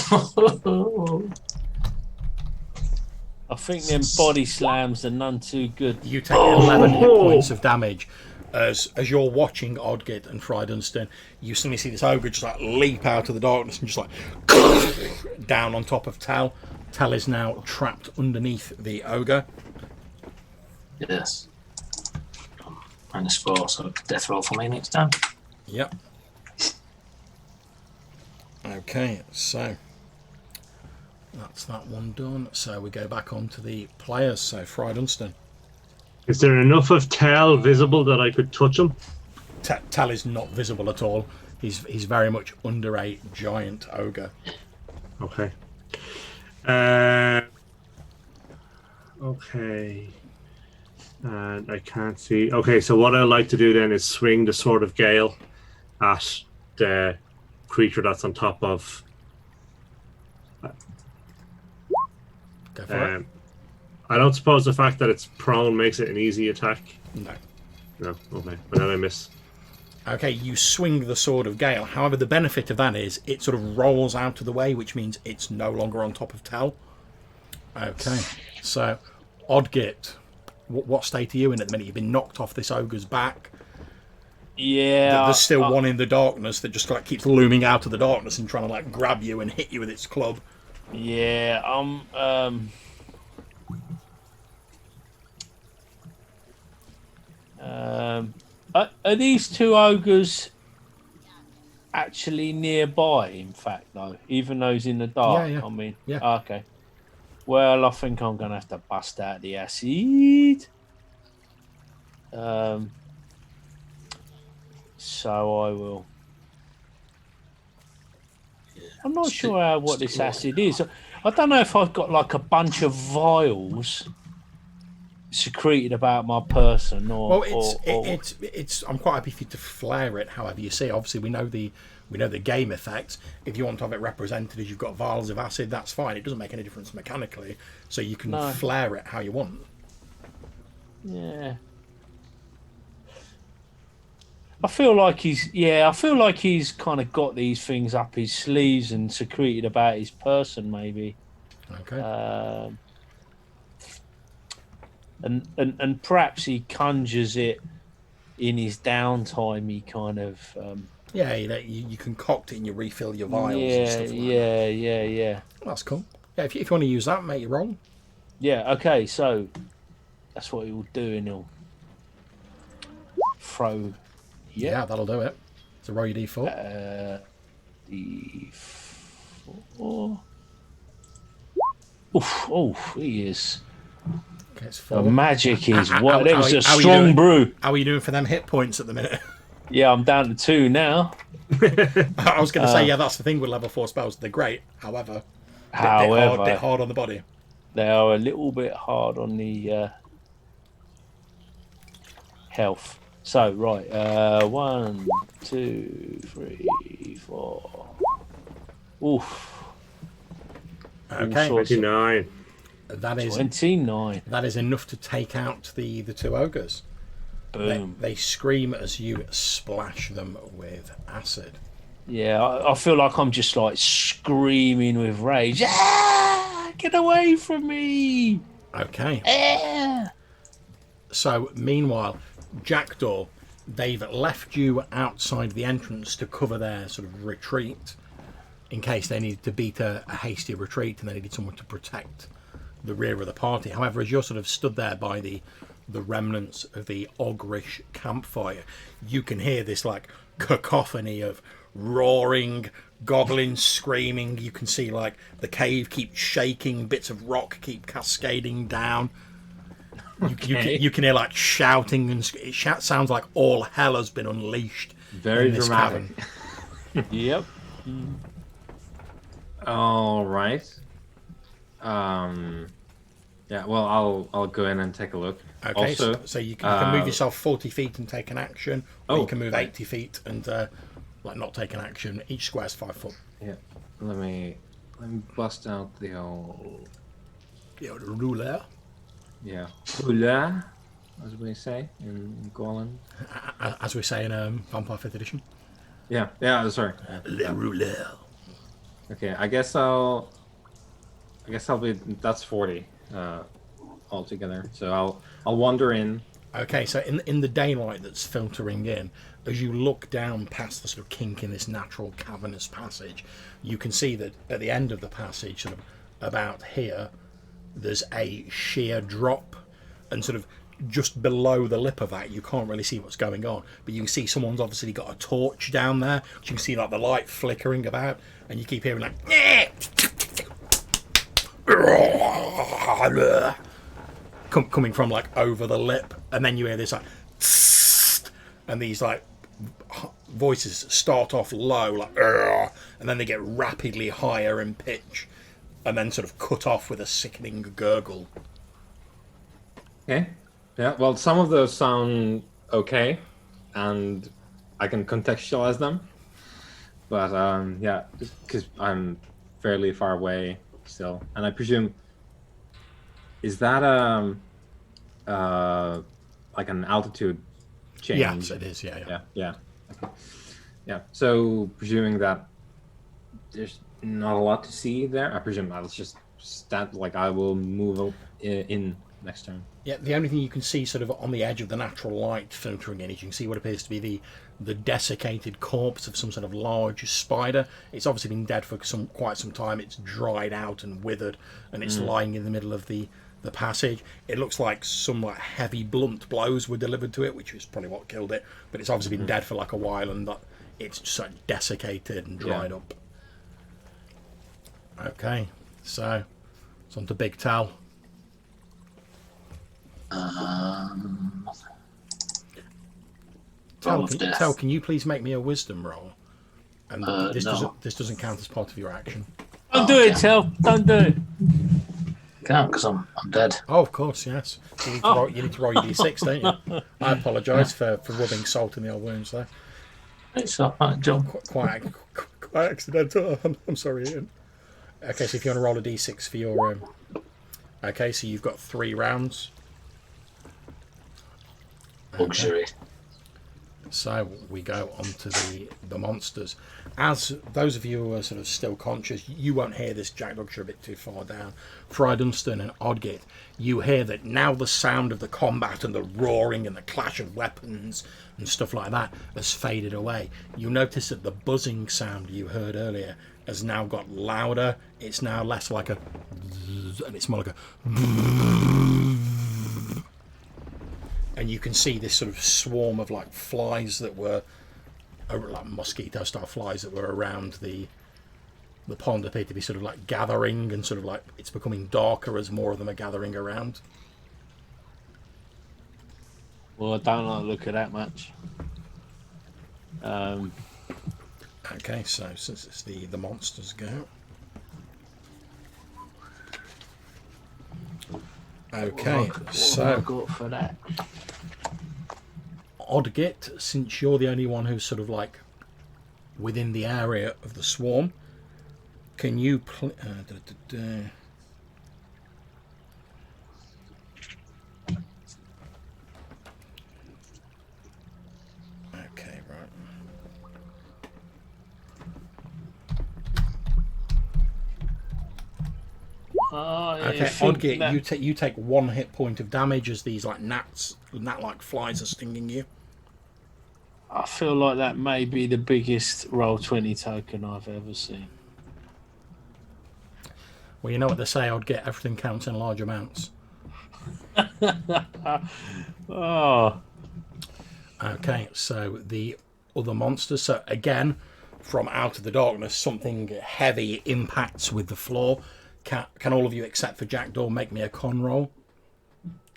I think them body slams are none too good. You take 11 hit points of damage as you're watching Odgit and Fry Dunstan. You suddenly see this ogre just like leap out of the darkness and just like down on top of Tal. Tal is now trapped underneath the ogre. Yes. -4, so death roll for me next time. Yep. Okay, so that's that one done. So we go back on to the players. So Fry Dunstan. Is there enough of Tel visible that I could touch him? Tal is not visible at all. He's very much under a giant ogre. Okay. Okay. And I can't see. Okay, so what I'd like to do then is swing the Sword of Gale at the creature that's on top of. Go for it. I don't suppose the fact that it's prone makes it an easy attack. No. No, okay. But then I miss. Okay, you swing the Sword of Gale. However, the benefit of that is it sort of rolls out of the way, which means it's no longer on top of Tal. Okay, so Odgit, what state are you in at the minute? You've been knocked off this ogre's back. Yeah. There's still one in the darkness that just like keeps looming out of the darkness and trying to like grab you and hit you with its club. Yeah, are these two ogres actually nearby, in fact, though? Even though he's in the dark? Yeah. I mean, Yeah. okay. Well, I think I'm going to have to bust out the acid. So I will. I'm not sure what this acid is. I don't know if I've got like a bunch of vials secreted about my person, or Well, it's. I'm quite happy for you to flare it however you see. Obviously, we know the game effects. If you want to have it represented as you've got vials of acid, that's fine. It doesn't make any difference mechanically, so you can flare it how you want. Yeah. I feel like he's kind of got these things up his sleeves and secreted about his person, maybe. Okay. And perhaps he conjures it in his downtime. He kind of Yeah, you concoct it and you refill your vials and yeah, stuff like yeah, that. yeah, yeah. Well, that's cool. Yeah, if you want to use that, mate, you're wrong. Yeah, okay, so that's what he will do, and he'll throw. Yeah, that'll do it. So roll your d4. D4. Oof, he is. Okay, it's The 4. magic is what? It was a how are you strong doing? brew. How are you doing for them hit points at the minute? Yeah, I'm down to 2 now. I was going to say, yeah, that's the thing with level 4 spells. They're great. However, bit hard on the body. They are a little bit hard on the health. So, right. 1, 2, 3, 4. Oof. Okay. 29. That is 29. That is enough to take out the 2 ogres. Boom. They scream as you splash them with acid. Yeah, I feel like I'm just like screaming with rage. Ah, get away from me! Okay. Ah. So, meanwhile, Jackdaw, they've left you outside the entrance to cover their sort of retreat in case they needed to beat a hasty retreat and they needed someone to protect the rear of the party. However, as you're sort of stood there by the remnants of the Ogrish campfire, you can hear this like cacophony of roaring, goblins screaming. You can see like the cave keeps shaking, bits of rock keep cascading down. You can hear like shouting, and it sounds like all hell has been unleashed. Very in this dramatic. cavern. Yep. All right. Yeah. Well, I'll go in and take a look. Okay, Also, so you can move yourself 40 feet and take an action, or you can move 80 feet and not take an action. Each square's 5 foot. Yeah. Let me bust out the old The ruler. hula, as we say in Golan. As we say in Vampire 5th edition. Yeah. Sorry. Le ruler. Okay. I guess I'll be. That's 40 altogether. So I'll wander in. Okay, so in the daylight that's filtering in, as you look down past the sort of kink in this natural cavernous passage, you can see that at the end of the passage, sort of about here, there's a sheer drop, and sort of just below the lip of that, you can't really see what's going on, but you can see someone's obviously got a torch down there. You can see like the light flickering about, and you keep hearing like coming from like over the lip, and then you hear this like and these like voices start off low like and then they get rapidly higher in pitch and then sort of cut off with a sickening gurgle. Okay. Yeah. Well, some of those sound okay, and I can contextualize them. But yeah, because I'm fairly far away still, and I presume is that like an altitude change? Yes, it is. Yeah. Okay. Yeah. So presuming that there's not a lot to see there, I presume I'll just stand. Like I will move in next turn. Yeah, the only thing you can see sort of on the edge of the natural light filtering in is you can see what appears to be the desiccated corpse of some sort of large spider. It's obviously been dead for quite some time. It's dried out and withered, and it's lying in the middle of the passage. It looks like some like heavy blunt blows were delivered to it, which is probably what killed it, but it's obviously been dead for like a while, and that it's just like desiccated and dried up. Okay, so it's on to Big Tal. Tell, can you please make me a wisdom roll? And this No. doesn't count as part of your action. Don't do it, Tel. Don't do it. Can't because I'm dead. Oh, of course, yes. You need to roll your d6, don't you? I apologise for rubbing salt in the old wounds there. It's all right, John. Quite accidental. I'm sorry, Ian. Okay, so if you want to roll a d6 for your... okay, so you've got 3 rounds. Luxury. So we go on to the monsters. As those of you who are sort of still conscious, you won't hear this, Jackdaw, because you're a bit too far down. Fry Dunstan and Odgit, you hear that now the sound of the combat and the roaring and the clash of weapons and stuff like that has faded away. You notice that the buzzing sound you heard earlier has now got louder. It's now less like a... and it's more like a... and you can see this sort of swarm of like flies that were like mosquito style flies that were around the pond appear to be sort of like gathering, and sort of like it's becoming darker as more of them are gathering around. Well, I don't like the look at that much. Okay, so since it's the monsters go. Okay, so what have I got for that? Odgit, since you're the only one who's sort of like within the area of the swarm, can you okay, right. Oh, yeah, Okay, I think Odgit, that- you take 1 hit point of damage as these like gnat-like flies are stinging you. I feel like that may be the biggest Roll20 token I've ever seen. Well, you know what they say, Odgit, everything counts in large amounts. Oh, Okay, so the other monsters. So again, from out of the darkness, something heavy impacts with the floor. Can all of you except for Jackdaw make me a con roll?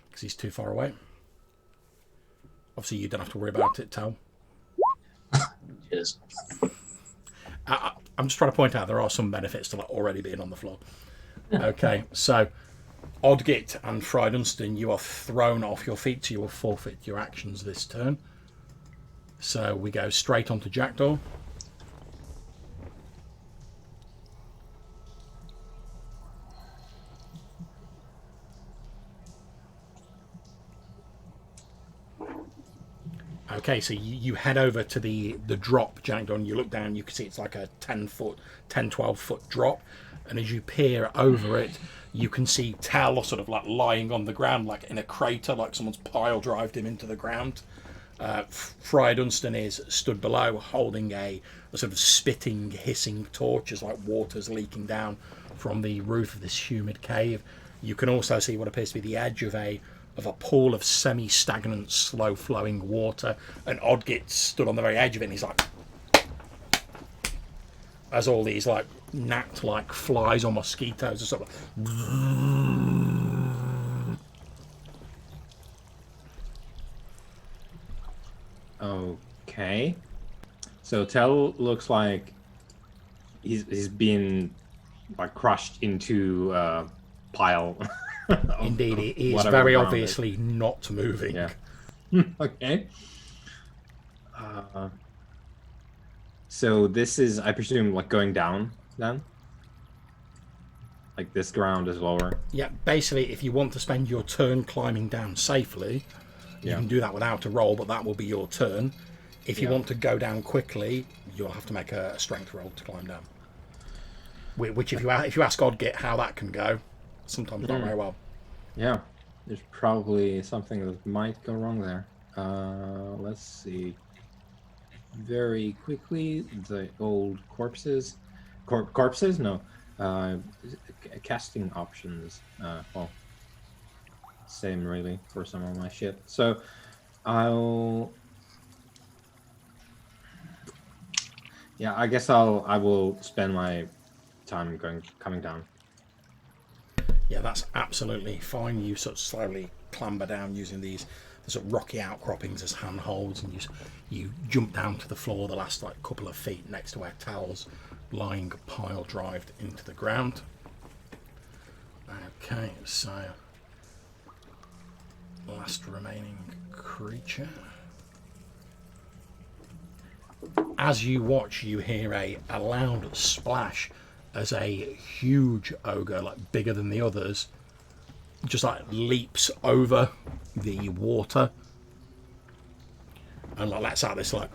Because he's too far away. Obviously, you don't have to worry about it, Tal. Cheers. I'm just trying to point out there are some benefits to like already being on the floor. Okay, so Odgit and Fry Dunstan, you are thrown off your feet, so you will forfeit your actions this turn. So we go straight on to Jackdaw. Okay, so you head over to the drop, Jackdaw, and you look down, you can see it's like a 10, 12 foot drop. And as you peer over it, you can see Tal sort of like lying on the ground, like in a crater, like someone's pile drived him into the ground. Fry Dunstan is stood below holding a sort of spitting, hissing torch as like water's leaking down from the roof of this humid cave. You can also see what appears to be the edge of a pool of semi-stagnant, slow-flowing water, and Odgit stood on the very edge of it, and he's like, as all these like gnat-like flies or mosquitoes are sort of. Okay. So Tell looks like he's been like crushed into a pile. Indeed, he is whatever very the ground obviously not moving. Yeah. Okay. So this is, I presume, like going down then? Like this ground is lower? Yeah, basically, if you want to spend your turn climbing down safely, you can do that without a roll, but that will be your turn. If you want to go down quickly, you'll have to make a strength roll to climb down. Which, if you ask Odgit how that can go, sometimes not very well. Yeah. There's probably something that might go wrong there. Let's see. Very quickly, the old corpses. Corpses? No. Casting options. Well, same really for some of my shit. So I'll. Yeah, I guess I will spend my time coming down. Yeah, that's absolutely fine. You sort of slowly clamber down using the sort of rocky outcroppings as handholds, and you jump down to the floor the last like couple of feet next to where Tal's lying pile drived into the ground. Okay, so last remaining creature. As you watch, you hear a loud splash as a huge ogre, like bigger than the others, just like leaps over the water and like lets out this like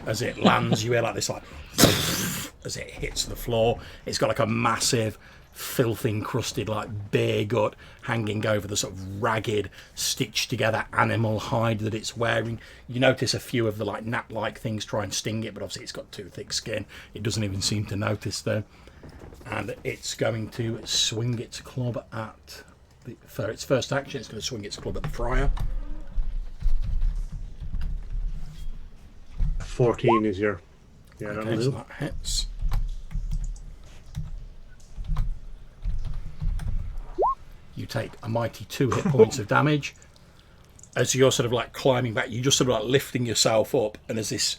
as it lands. You hear like this like as it hits the floor. It's got like a massive filth encrusted like bear gut hanging over the sort of ragged stitched together animal hide that it's wearing. You notice a few of the like gnat like things try and sting it, but obviously it's got too thick skin. It doesn't even seem to notice though. And it's going to swing its club at for its first action. It's going to swing its club at the friar. 14 is your. Yeah, Okay, so that hits. You take a mighty 2 hit points of damage. As you're sort of like climbing back, you're just sort of like lifting yourself up, and as this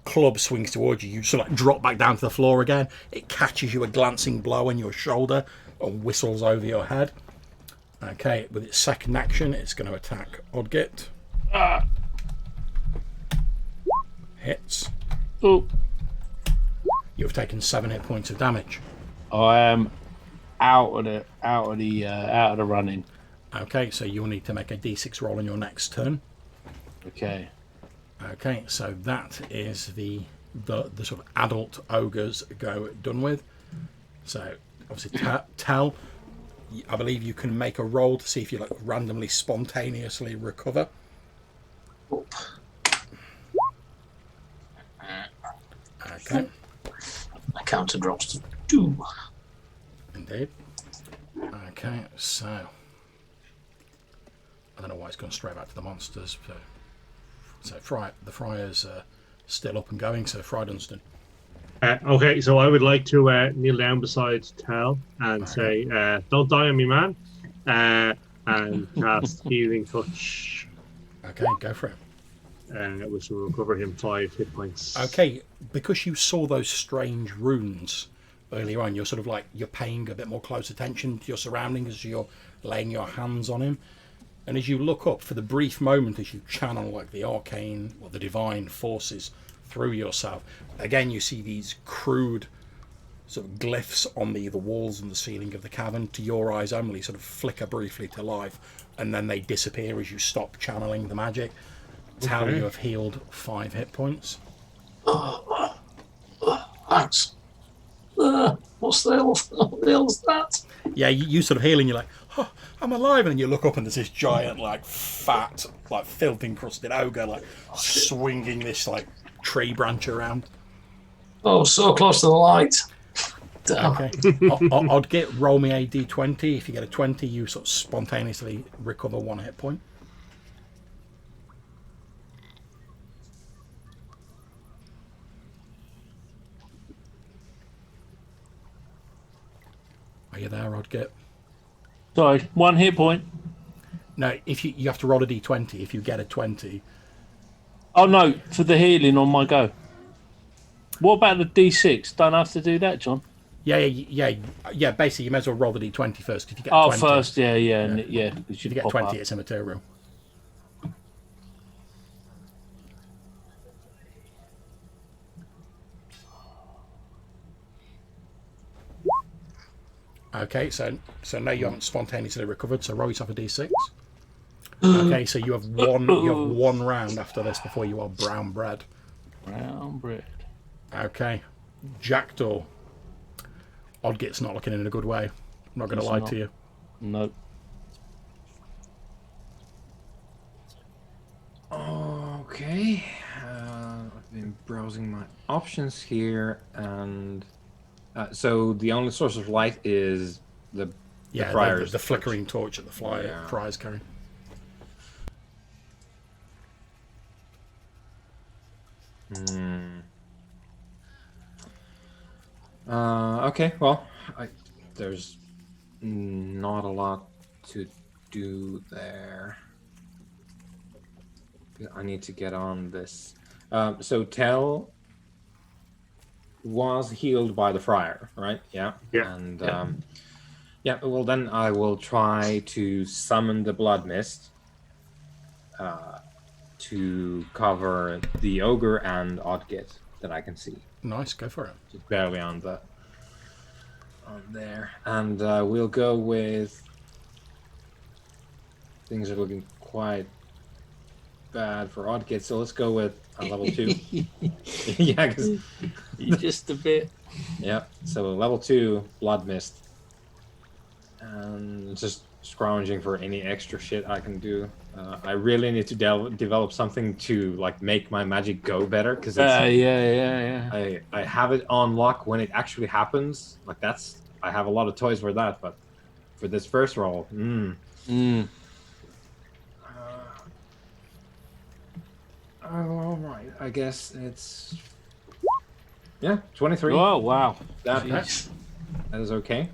club swings towards you, you sort of like drop back down to the floor again. It catches you a glancing blow on your shoulder and whistles over your head. Okay, with its second action, it's going to attack Odgit. Hits. Oh, You've taken 7 hit points of damage. I am out of the running. Okay, so you'll need to make a d6 roll on your next turn. Okay. Okay, so that is the sort of adult ogres go done with. So obviously Tal, I believe you can make a roll to see if you like randomly spontaneously recover. Okay. My counter drops to 2. Indeed. Okay, so I don't know why it's gone straight back to the monsters. So the friar's still up and going. So Fry Dunstan. Okay, so I would like to kneel down beside Tal and say, "Don't die on me, man," and cast Healing Touch. Okay, go for it. Which will recover him 5 hit points. Okay, because you saw those strange runes earlier on, you're sort of like you're paying a bit more close attention to your surroundings as you're laying your hands on him. And as you look up for the brief moment as you channel like the arcane or the divine forces through yourself, again you see these crude sort of glyphs on the walls and the ceiling of the cavern, to your eyes only, sort of flicker briefly to life, and then they disappear as you stop channeling the magic. Tal, you have healed 5 hit points. Thanks. What's the hell's that? Yeah, you sort of heal and you're like, oh, I'm alive, and then you look up and there's this giant, like, fat, like, filth encrusted ogre, like, swinging this, like, tree branch around. Oh, so close to the light. Damn. Okay. I'd get roll me a d20. If you get a 20, you sort of spontaneously recover 1 hit point. Are you there, Odgit? Sorry, 1 hit point. No, if you have to roll a d20. If you get a 20, Oh no, for the healing on my go. What about the D6? Don't I have to do that, John? yeah. Basically, you may as well roll the d20 first. If you get Oh, 20, first, yeah. If If you get 20, it's immaterial. Okay, so now you haven't spontaneously recovered, so roll yourself a d6. Okay, so you have one round after this before you are brown bread. Brown bread. Okay, Jackdaw. Odgit's not looking in a good way. I'm not going to lie to you. No. Okay. I've been browsing my options here, and so the only source of light is the friar's the flickering torch at the friar's carrying. Okay, well, there's not a lot to do there? I need to get on this. So Tell was healed by the friar, right? Yeah. Yeah. And yeah. Well, then I will try to summon the blood mist to cover the ogre and Odgit that I can see. Nice, go for it. Just barely on there, and we'll go with. Things are looking quite bad for Odgit, so let's go with a level 2. Yeah, because Just a bit. yeah. So level 2 blood mist, and just scrounging for any extra shit I can do. I really need to develop something to like make my magic go better because Yeah. I have it on lock when it actually happens. Like I have a lot of toys for that, but for this first roll, all right. I guess it's 23. Oh wow. That Jeez. that is okay.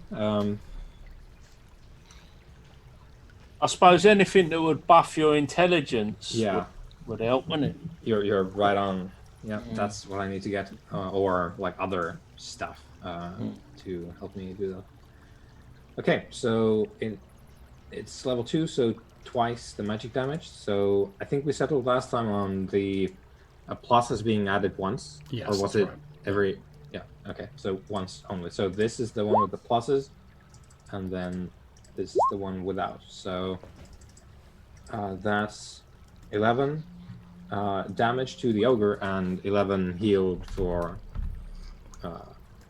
I suppose anything that would buff your intelligence Yeah, would help, wouldn't it? you're right on. Yeah, that's what I need to get, or like other stuff to help me do that. Okay, so it's level 2, so twice the magic damage. So I think we settled last time on the pluses being added once. Yes, or was that's it right. every? Yeah. Okay, so once only. So this is the one with the pluses, and then this is the one without. So that's 11 damage to the ogre and 11 healed for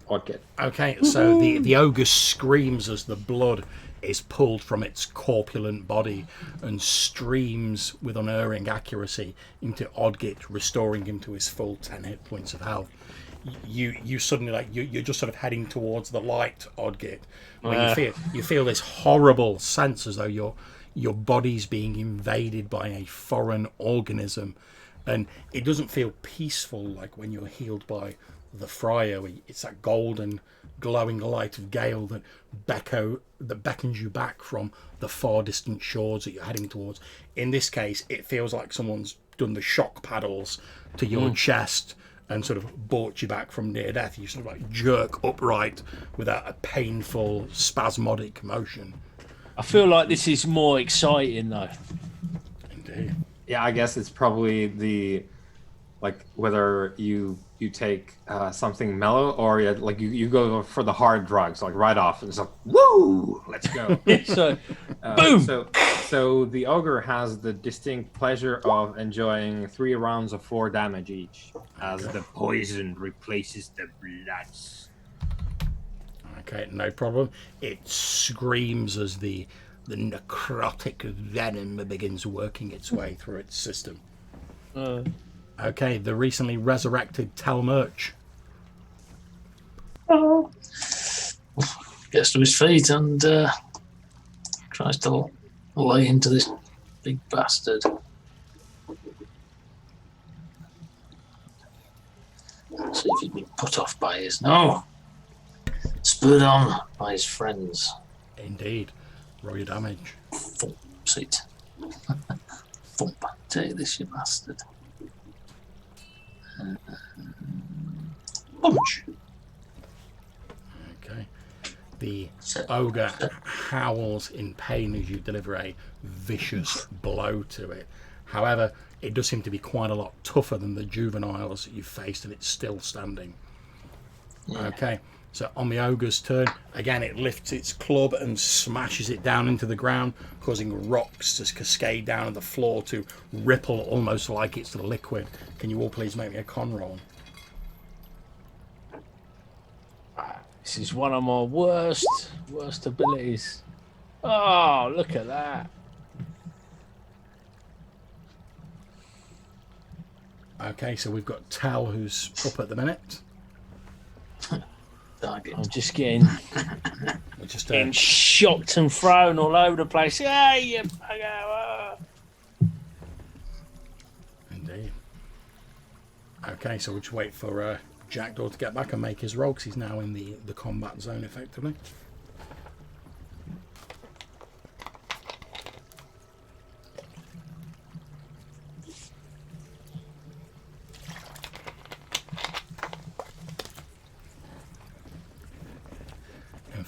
Odgit. Okay, so the ogre screams as the blood is pulled from its corpulent body and streams with unerring accuracy into Odgit, restoring him to his full 10 hit points of health. You suddenly you're just sort of heading towards the light, Odgit, where you feel this horrible sense as though your body's being invaded by a foreign organism, and it doesn't feel peaceful like when you're healed by the friar. It's that golden glowing light of Gale that beckons you back from the far distant shores that you're heading towards. In this case, it feels like someone's done the shock paddles to your chest and sort of brought you back from near death. You sort of like jerk upright without a painful spasmodic motion. I feel like this is more exciting though. Indeed. Yeah, I guess it's probably the like whether you take something mellow or you go for the hard drugs like right off and it's like woo, let's go. So, boom. So the ogre has the distinct pleasure of enjoying 3 rounds of 4 damage each as the poison replaces the bloods. Okay, no problem. It screams as the necrotic venom begins working its way through its system. Okay, the recently resurrected Telmerch. Oh. Gets to his feet and tries to lay into this big bastard. See if he'd been put off by his. No! Spurred on by his friends. Indeed. Roll your damage. Thump it. Thump. Take this, you bastard. Punch. Okay. The ogre howls in pain as you deliver a vicious blow to it. However, it does seem to be quite a lot tougher than the juveniles that you've faced, and it's still standing. Yeah. Okay. So on the ogre's turn, again it lifts its club and smashes it down into the ground, causing rocks to cascade down on the floor to ripple almost like it's liquid. Can you all please make me a con roll? This is one of my worst abilities. Oh, look at that. Okay, so we've got Tal who's up at the minute. I'm just getting getting shocked and thrown all over the place. Hey, you bugger. Indeed. Okay, so we'll just wait for Jackdaw to get back and make his roll because he's now in the combat zone effectively.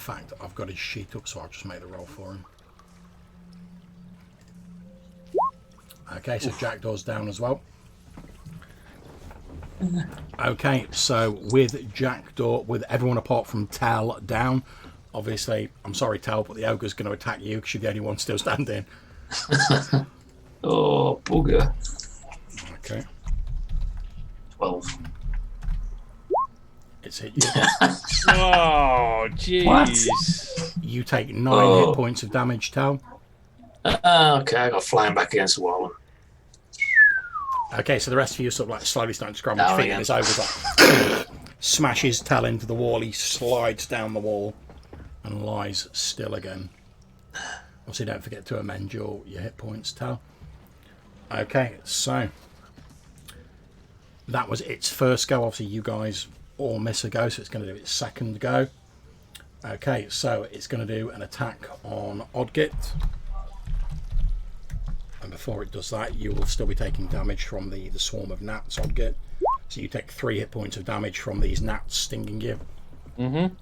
fact, I've got his sheet up, so I'll just make the roll for him. Okay, so Jackdaw's down as well. Okay, so with Jackdaw, with everyone apart from Tal down, obviously, I'm sorry, Tal, but the ogre's going to attack you because you're the only one still standing. Oh, bugger. Okay, 12. it's hit you. Oh, jeez. You take 9 hit points of damage, Tal. Okay, I got flying back against the wall. Okay, so the rest of you sort of like slowly starting to scramble Down your feet, and again. this ogre's like smashes Tal into the wall. He slides down the wall and lies still again. Obviously, don't forget to amend your hit points, Tal. Okay, so that was its first go. Obviously, you guys all miss a go, so it's going to do its second go. Okay, so it's going to do an attack on Odgit. And before it does that, you will still be taking damage from the swarm of gnats, Odgit. So you take 3 hit points of damage from these gnats stinging you. Mm-hmm.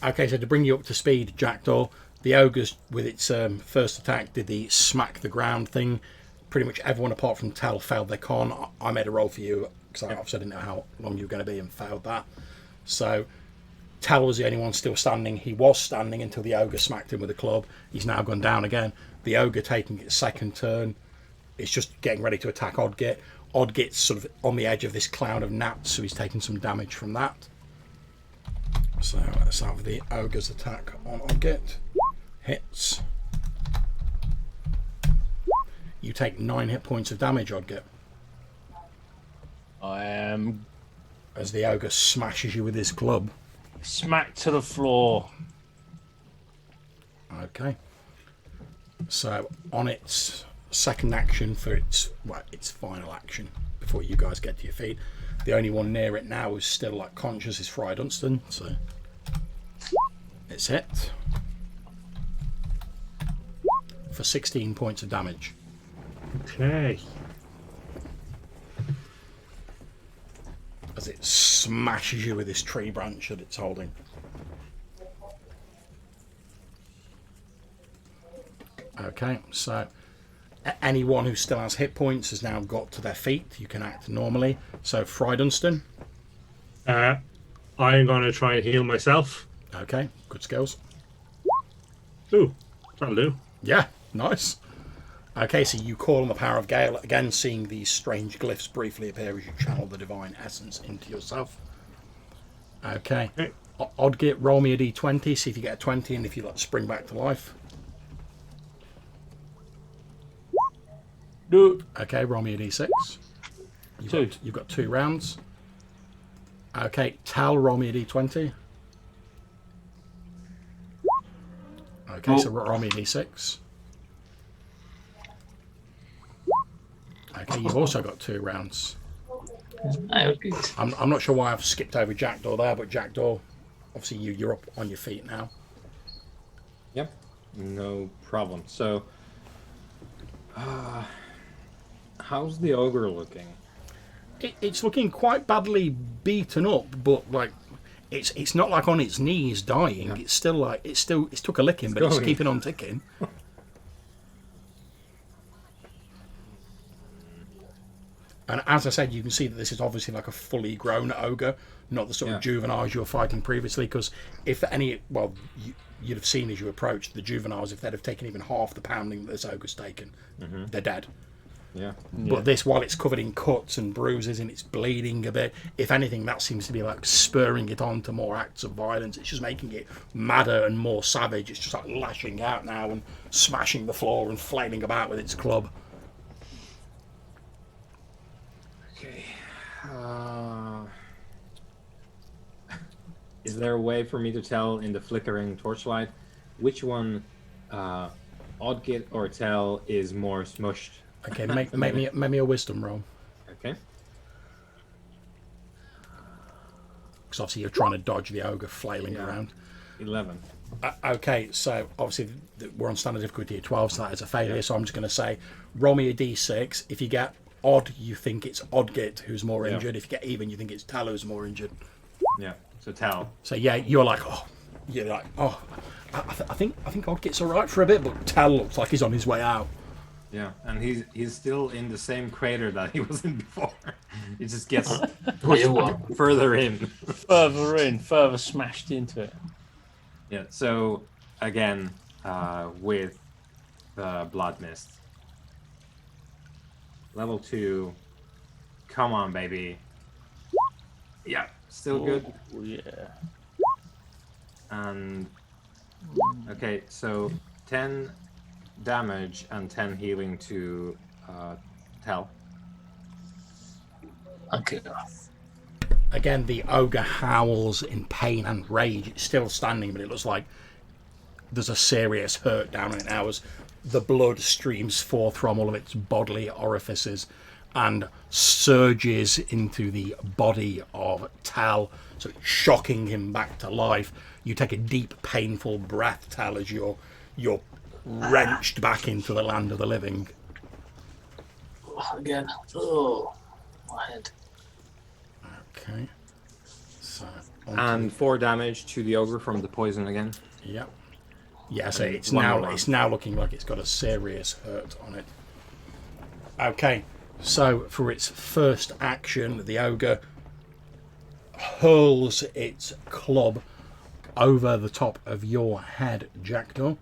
Okay, so to bring you up to speed, Jackdaw, the ogre's with its first attack did the smack the ground thing. Pretty much everyone apart from Tal failed their con. I made a roll for you because I obviously didn't know how long you were going to be and failed that. So Tal was the only one still standing. He was standing until the ogre smacked him with a club. He's now gone down again. The ogre taking its second turn. It's just getting ready to attack Odgit. Odgit's sort of on the edge of this cloud of gnats, so he's taking some damage from that. So let's have the ogre's attack on Odgit. Hits. You take 9 hit points of damage, Odgit, I am as the ogre smashes you with his club. smacked to the floor. Okay. So on its second action for its final action before you guys get to your feet, the only one near it now who's still like conscious is Fry Dunstan. So it's hit for 16 points of damage. Okay. As it smashes you with this tree branch that it's holding. Okay, so anyone who still has hit points has now got to their feet. You can act normally. So Fry Dunstan. I'm going to try and heal myself. Okay, good skills. Ooh, that'll do. Yeah, nice. Okay, so you call on the power of Gale, again seeing these strange glyphs briefly appear as you channel the divine essence into yourself. Okay. Okay. Odgit, roll me a d20, see if you get a 20 and if you like spring back to life. No. Okay, roll me a d6. You've got 2 rounds. Okay, Tal, roll me a d20. Okay, so roll me a d6. Okay, you've also got 2 rounds. Oh, good. I'm not sure why I've skipped over Jackdaw there, but Jackdaw, obviously you're up on your feet now. Yep, no problem. So, how's the ogre looking? It's looking quite badly beaten up, but like it's not like on its knees dying. Yeah. It's still like it's took a licking, but it's going. keeping on ticking. And as I said, you can see that this is obviously like a fully grown ogre, not the sort of juveniles you were fighting previously. Because if any, well, you'd have seen as you approached the juveniles, if they'd have taken even half the pounding that this ogre's taken, they're dead. Yeah. But this, while it's covered in cuts and bruises and it's bleeding a bit, if anything, that seems to be like spurring it on to more acts of violence. It's just making it madder and more savage. It's just like lashing out now and smashing the floor and flailing about with its club. Okay. Is there a way for me to tell in the flickering torchlight which one, Odgit or Tell, is more smushed? Okay, make me a wisdom roll. Okay. Because obviously you're trying to dodge the ogre flailing around. 11. Okay, so obviously we're on standard difficulty of 12, so that is a failure. So I'm just going to say, roll me a d6. If you get odd, you think it's Odgit who's more injured. If you get even, you think it's Tal who's more injured. Yeah. So tell. So yeah, you're like, oh, I think Odget's all right for a bit, but Tal looks like he's on his way out. Yeah, and he's still in the same crater that he was in before. He just gets further in. Further in, further smashed into it. Yeah. So again, with the blood mist, level 2. Come on, baby. Yeah, still good. Oh, yeah. And okay, so 10 damage and 10 healing to Tel. Okay. Again, the ogre howls in pain and rage. It's still standing, but it looks like there's a serious hurt down in it now as the blood streams forth from all of its bodily orifices and surges into the body of Tal, so it's shocking him back to life. You take a deep, painful breath, Tal, as you're wrenched back into the land of the living. Again. Oh, my head. Okay. So. And 4 damage to the ogre from the poison again. Yep. Yeah, so And it's one now more it's now looking like it's got a serious hurt on it. Okay, so for its first action, the ogre hurls its club over the top of your head, Jackdaw.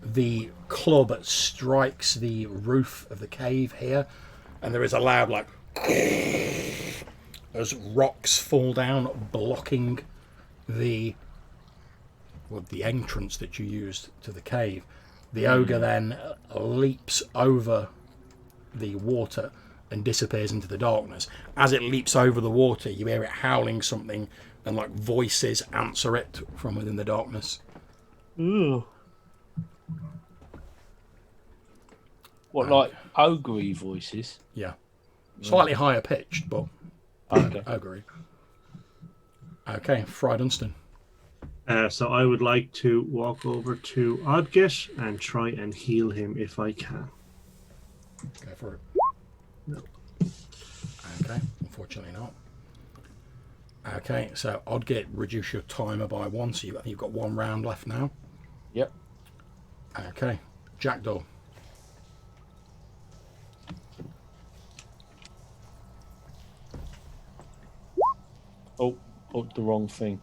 The club strikes the roof of the cave here, and there is a loud like as rocks fall down, blocking the entrance that you used to the cave. The ogre then leaps over the water and disappears into the darkness. As it leaps over the water, you hear it howling something, and like voices answer it from within the darkness. Ooh. What, like ogre voices? Yeah. Slightly higher pitched, but Okay. ogre. Okay, Fry Dunstan. So I would like to walk over to Odgit and try and heal him if I can. Go for it. No. Okay, unfortunately not. Okay, so Odgit, reduce your timer by 1, so I think you've got 1 round left now. Yep. Okay, Jackdaw. Oh, the wrong thing.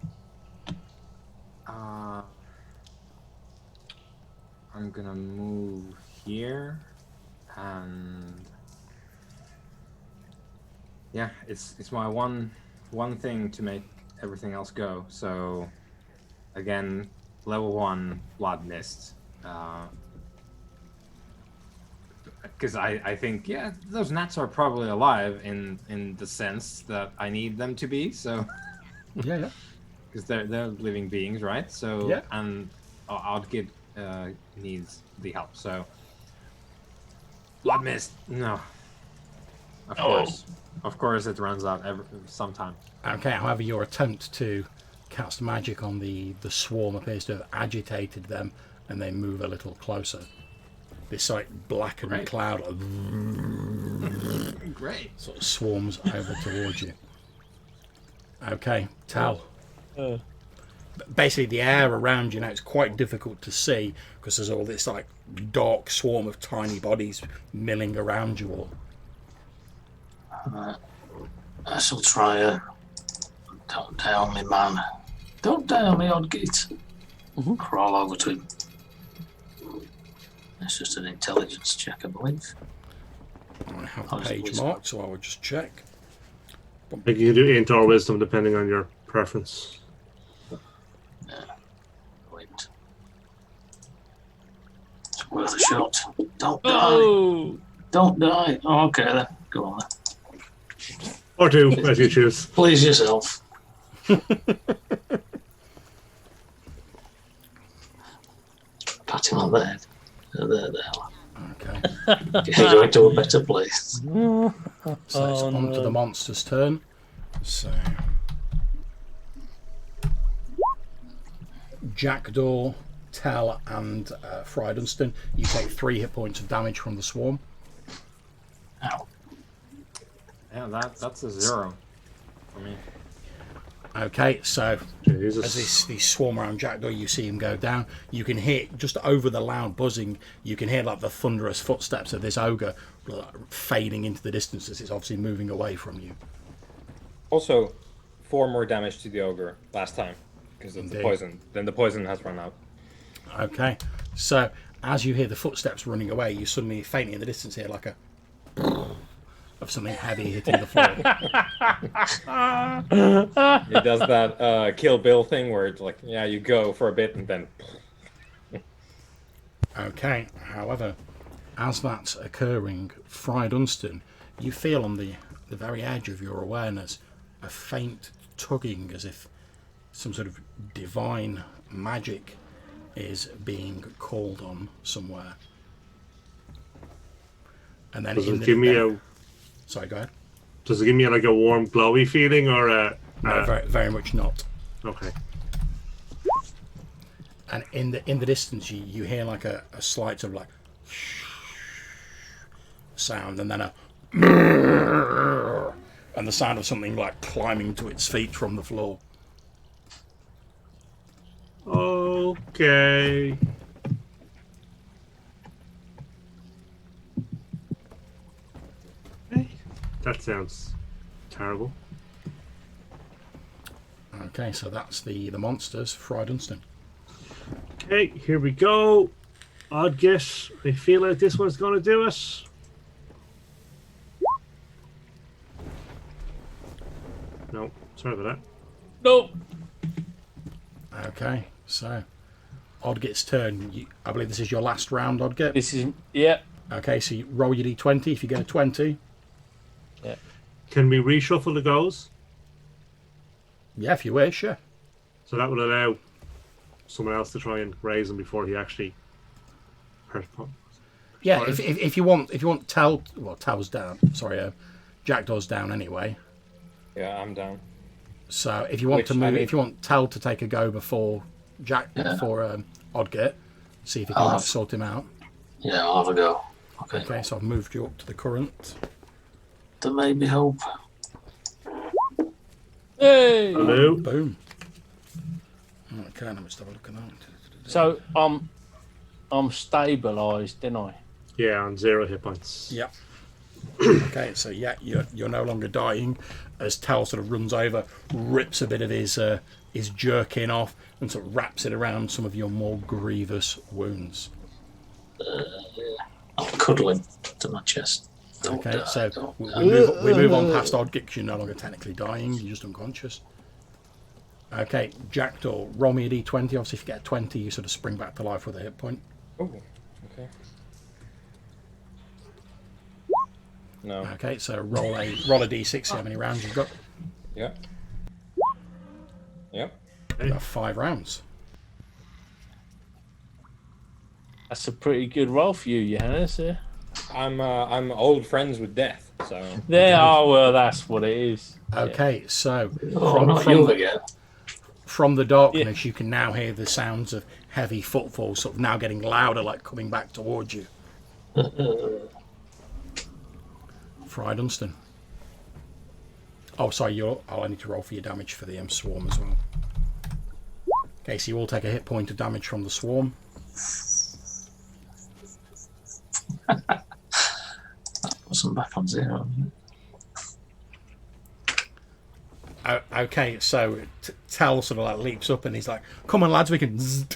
I'm gonna move here, and yeah, it's my one thing to make everything else go. So again, level 1 blood mist. Because I think, yeah, those gnats are probably alive in the sense that I need them to be. So Yeah. because they're living beings, right? So Yeah. and Odgit needs the help. So blood mist, no. Of course, it runs out sometime. Okay, however, your attempt to cast magic on the swarm appears to have agitated them, and they move a little closer. This like blackened Great. cloud Great. sort of swarms over towards you. Okay, Tal. Basically, the air around you now is quite difficult to see because there's all this like dark swarm of tiny bodies milling around you all. I shall try a. Don't down me, man. Don't down me, Odgit. Crawl over to him. It's just an intelligence check, I believe. I have the Oh, it's page wisdom. marked, so I will just check. I think you can do int or wisdom depending on your preference. Wait. It's worth a shot. Don't die. Oh! Don't die. Oh, okay then. Go on then. Or 2, as you choose. Please yourself. Pat him on the head. There. Okay, You're going to a better place. so it's on to the monster's turn. So Jackdaw, Tell, and Fry Dunstan, you take 3 hit points of damage from the swarm. Ow. Yeah, that's a 0 for me. Okay, so Jesus. as these swarm around Jackdaw, you see him go down. You can hear, just over the loud buzzing, you can hear like the thunderous footsteps of this ogre fading into the distance as it's obviously moving away from you. Also, 4 more damage to the ogre last time because of the Indeed. poison. Then the poison has run out. Okay, so as you hear the footsteps running away, you suddenly faintly in the distance hear like a of something heavy hitting the floor. It does that Kill Bill thing where it's like, yeah, you go for a bit and then. Okay, however, as that's occurring, Fry Dunstan, you feel on the very edge of your awareness a faint tugging as if some sort of divine magic is being called on somewhere. And then Does it give me a? Sorry, go ahead. Does it give me like a warm, glowy feeling, or a? No, very, very much not. Okay. And in the distance, you hear like a slight sort of like sound, and then a and the sound of something like climbing to its feet from the floor. Okay. Hey, that sounds terrible. Okay, so that's the monsters, Fry Dunstan. Okay, here we go. Odd guess. I feel like this one's going to do it. No, sorry about that. Nope. Okay, so Odget's turn. I believe this is your last round, Odget. This is yeah. Okay, so you roll your d20. If you get a 20, Yeah. Can we reshuffle the goes? yeah, if you wish, yeah. So that would allow someone else to try and raise him before he actually. Yeah, if you want Tal's down. Sorry, Jackdaw's down anyway. Yeah, I'm down. So if you want to move, if you want Tal to take a go before before Odget, see if you can sort him out. Yeah, I'll have a go. Okay. Okay, so I've moved you up to the current. That made me hope. Hey. Hello. Boom. Okay, let me just have a look at that. So I'm stabilised, didn't I? Yeah, on 0 hit points. Yep. Okay, so yeah, you're no longer dying as Tal sort of runs over, rips a bit of his jerkin off, and sort of wraps it around some of your more grievous wounds. I'm cuddling to my chest. Don't Okay, die, so don't we die. move on past Odget because you're no longer technically dying, you're just unconscious. Okay, Jackdaw, roll me a d20. Obviously, if you get a 20, you sort of spring back to life with a hit point. Oh, okay. No. Okay, so roll a d6. See how many rounds you've got. Yep. Yep. You have 5 rounds. That's a pretty good roll for you, Johannes. Yeah. I'm old friends with death, so. There. Oh well, that's what it is. Okay, so Oh, not you again. from the darkness, you can now hear the sounds of heavy footfalls, sort of now getting louder, like coming back towards you. Fry Dunstan. Oh, sorry, I need to roll for your damage for the swarm as well. Okay, so you all take a hit point of damage from the swarm. Wasn't back on 0. Okay, so Tal sort of like leaps up and he's like, "Come on, lads, we can." Zzz.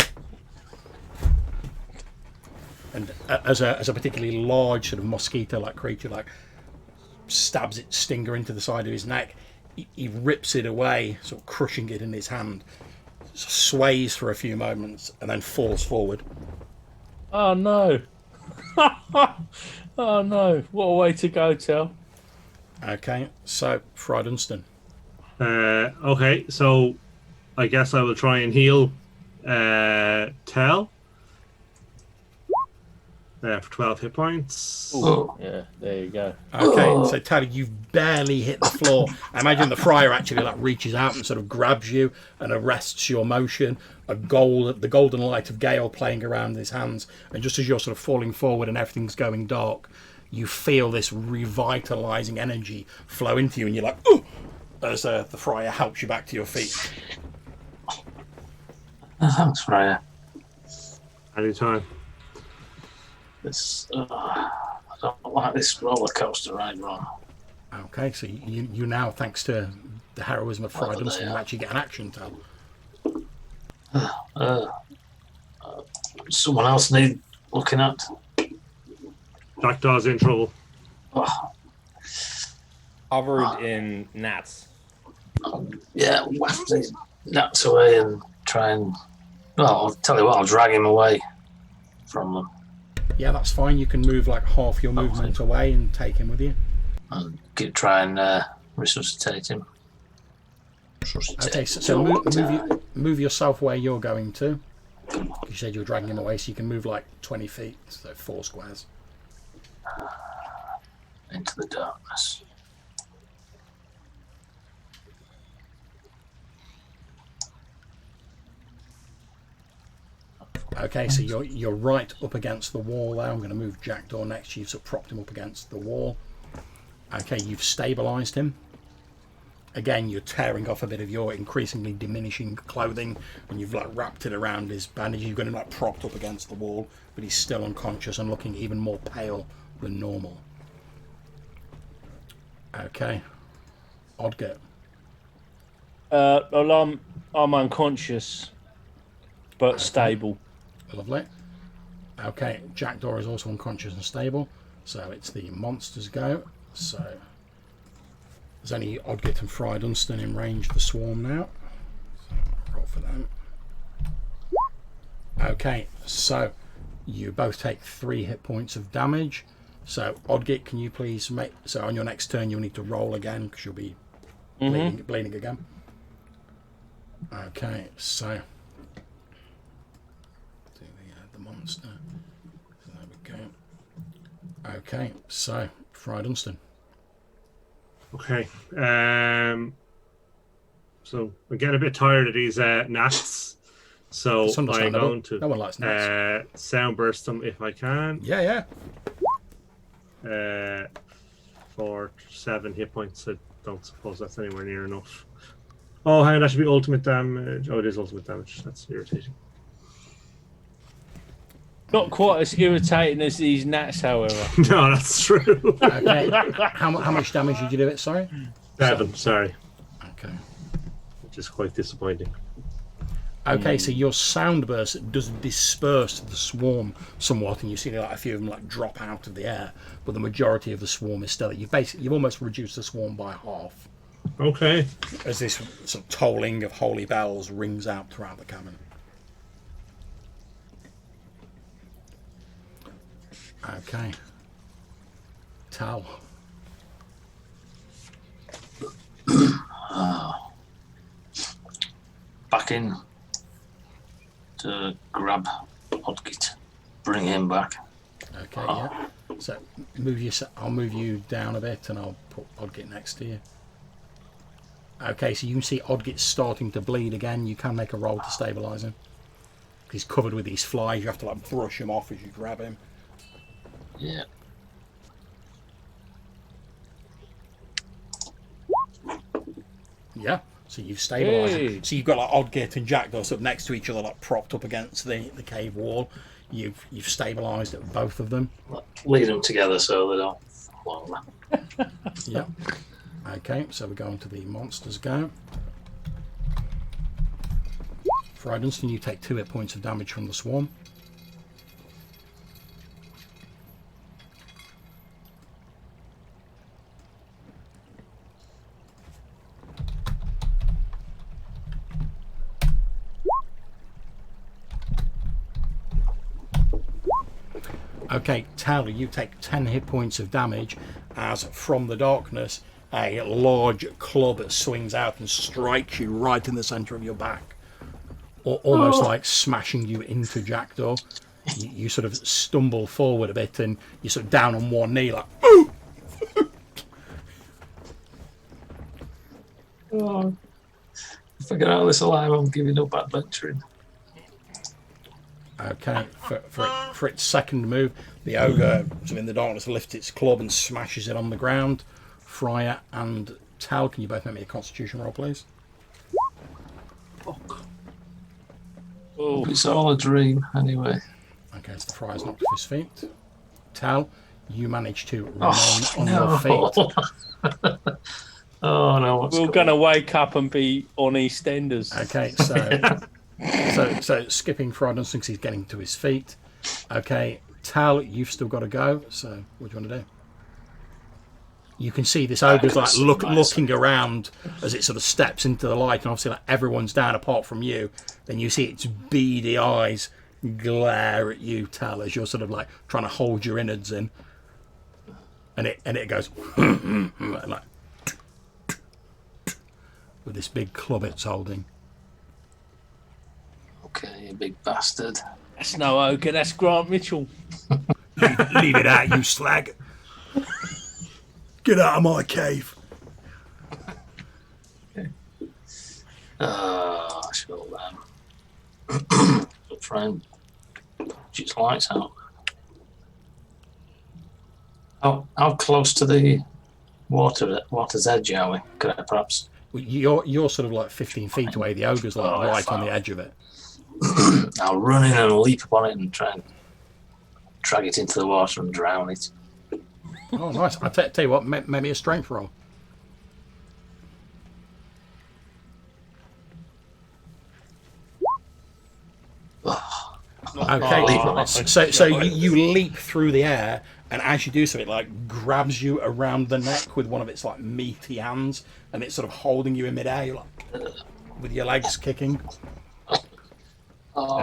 And as a particularly large sort of mosquito-like creature, like stabs its stinger into the side of his neck, he rips it away, sort of crushing it in his hand, sways for a few moments, and then falls forward. Oh no! Oh no! What a way to go, Tel. Okay, so Fry Dunstan. Okay, so I guess I will try and heal Tel for 12 hit points. Oh. Yeah, there you go. Okay, so Tally, you've barely hit the floor. I imagine the friar actually like reaches out and sort of grabs you and arrests your motion. The golden light of Gale playing around his hands, and just as you're sort of falling forward and everything's going dark, you feel this revitalizing energy flow into you, and you're like, ooh, as the friar helps you back to your feet. Thanks, Freya. Anytime. This, I don't like this roller coaster ride, Ron. Okay, so you now, thanks to the heroism of Friar Dunstan, you actually get an action tell. Someone else need looking at. Jackdaw's in trouble. Oh, Covered in gnats. yeah, waft the nuts away and try and. Well, I'll tell you what, I'll drag him away from them Yeah, that's fine. You can move like half your movement away and take him with you. and try and resuscitate him. Okay, so move yourself where you're going to. You said you were dragging him away, so you can move like 20 feet, so 4 squares. Into the darkness. Okay, so you're right up against the wall there. I'm going to move Jackdaw next to you, so propped him up against the wall. Okay, you've stabilised him. Again, you're tearing off a bit of your increasingly diminishing clothing, and you've like wrapped it around his bandage. You've got him like propped up against the wall, but he's still unconscious and looking even more pale than normal. Okay, Ogre. Well, I'm unconscious, but stable. Lovely. Okay, Jackdaw is also unconscious and stable, so it's the monsters go. So there's only Odgit and Friar Dunstan in range of the swarm now. So roll for them. Okay, so you both take 3 hit points of damage. So Odgit, can you please make, so on your next turn you'll need to roll again because you'll be bleeding again. Okay, so the monster. So there we go. Okay, so Friar Dunstan. Okay. So I'm getting a bit tired of these gnats. So It's I'm understandable. going to No one likes gnats. sound burst them if I can. Yeah. For 7 hit points. I don't suppose that's anywhere near enough. Oh, hang on, that should be ultimate damage. Oh, it is ultimate damage. That's irritating. Not quite as irritating as these gnats, however. No, that's true. Okay. How much damage did you do it? Sorry. 7, sorry. Okay. Which is quite disappointing. Okay, so your sound burst does disperse the swarm somewhat, and you see like a few of them like drop out of the air, but the majority of the swarm is still. You've almost reduced the swarm by half. Okay. As this sort of tolling of holy bells rings out throughout the cabin. Okay. Tal. Back in to grab Odgit, bring him back. Okay, yeah. So I'll move you down a bit, and I'll put Odgit next to you. Okay, so you can see Odgit's starting to bleed again. You can make a roll to stabilise him. He's covered with these flies. You have to like brush him off as you grab him. Yeah. Yeah. So you've stabilised Hey. him. So you've got like Odgit and Jackdaw up next to each other, like propped up against the cave wall. You've stabilised both of them. Lead them together so they don't fall over. Yep. Okay, so we're going to the monsters go. Friar Dunstan, you take 2 hit points of damage from the swarm. Okay, Tally, you take 10 hit points of damage as from the darkness a large club swings out and strikes you right in the centre of your back, or almost like smashing you into Jackdaw. You sort of stumble forward a bit and you're sort of down on one knee like, ooh! Oh, if I get out of this alive, I'm giving up adventuring. Okay, for its second move, the ogre in the darkness lifts its club and smashes it on the ground. Friar and Tal, can you both make me a Constitution roll, please? Oh, it's all a dream, anyway. Okay, so the Friar's knocked off his feet. Tal, you manage to remain on no. your feet. Oh no! We're going to wake up and be on EastEnders. Okay, so skipping Friar Dunstan because he's getting to his feet. Okay, Tal, you've still got to go. So what do you want to do? You can see this ogre's like looking around as it sort of steps into the light, and obviously like everyone's down apart from you. Then you see its beady eyes glare at you, Tal, as you're sort of like trying to hold your innards in, and it goes like with this big club it's holding. Okay, you big bastard. That's no ogre, that's Grant Mitchell. Leave it out, you slag. Get out of my cave. Okay. I shall try and put its lights out. How close to the water's edge are we? Could I perhaps? Well, you're sort of like 15 feet away. The ogre's like right on the edge of it. I'll run in and leap upon it and try and drag it into the water and drown it. Oh, nice. I'll tell you what, maybe a strength roll. Okay, so you leap through the air, and as you do so, it like grabs you around the neck with one of its like meaty hands, and it's sort of holding you in midair. You're like with your legs kicking. Oh,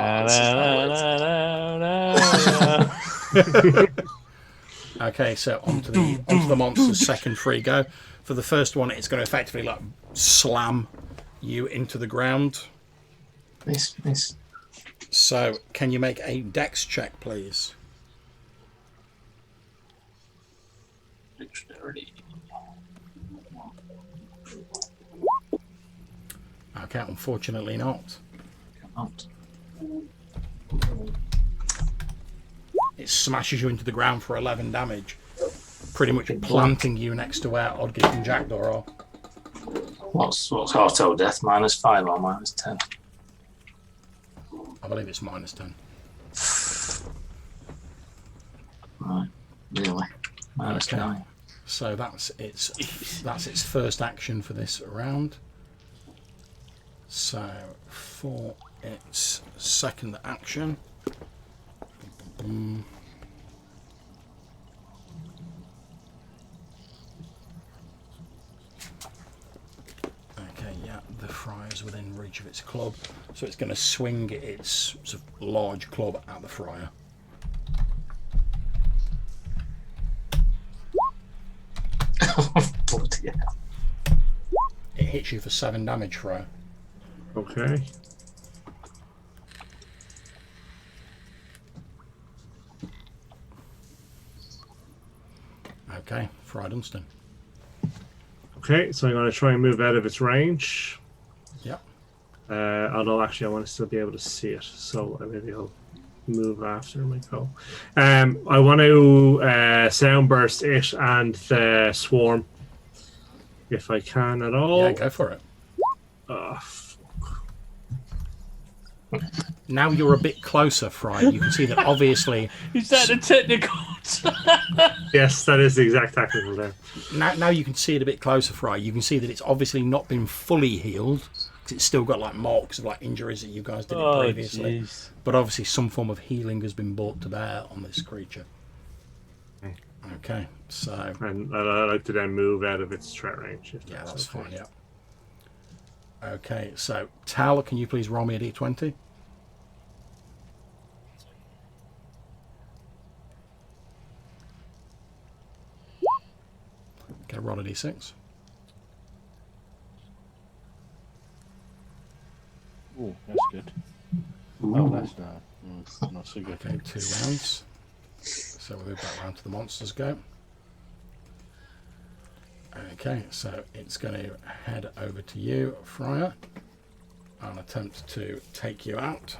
Okay, so onto the monster's second free go. For the first one, it's going to effectively like slam you into the ground. Miss. So, can you make a dex check, please? Dexterity. Okay, unfortunately not. Not. It smashes you into the ground for 11 damage, pretty much planting you next to where Odgith and Jackdaw are. What's auto death? -5 or -10? I believe it's -10. Right, really? -9. So that's its first action for this round. So for its second action. Okay, yeah, the Friar's within reach of its club, so it's going to swing its sort of large club at the Friar. Bloody hell. It hits you for 7 damage, Friar. Okay. Okay, Friar Dunstan. Okay, so I'm going to try and move out of its range. Yep. Although actually I want to still be able to see it, so maybe I'll move after my go. I want to soundburst it and the swarm, if I can at all. Yeah, go for it. Oh, Now you're a bit closer, Friar. You can see that obviously. Is that the technical? yes, that is the exact technical there. Now you can see it a bit closer, Friar. You can see that it's obviously not been fully healed because it's still got like marks of like injuries that you guys did it previously. Geez. But obviously some form of healing has been brought to bear on this creature. Okay, so And I'd like to then move out of its threat range. If yeah, that's okay. fine. Yeah. Okay, so Tal, can you please roll me a d20? Okay, roll a d6. Oh, that's good. Oh, that's not so good. Okay, 2 rounds. So we'll move back round to the monsters go. Okay, so it's going to head over to you, Friar, and attempt to take you out.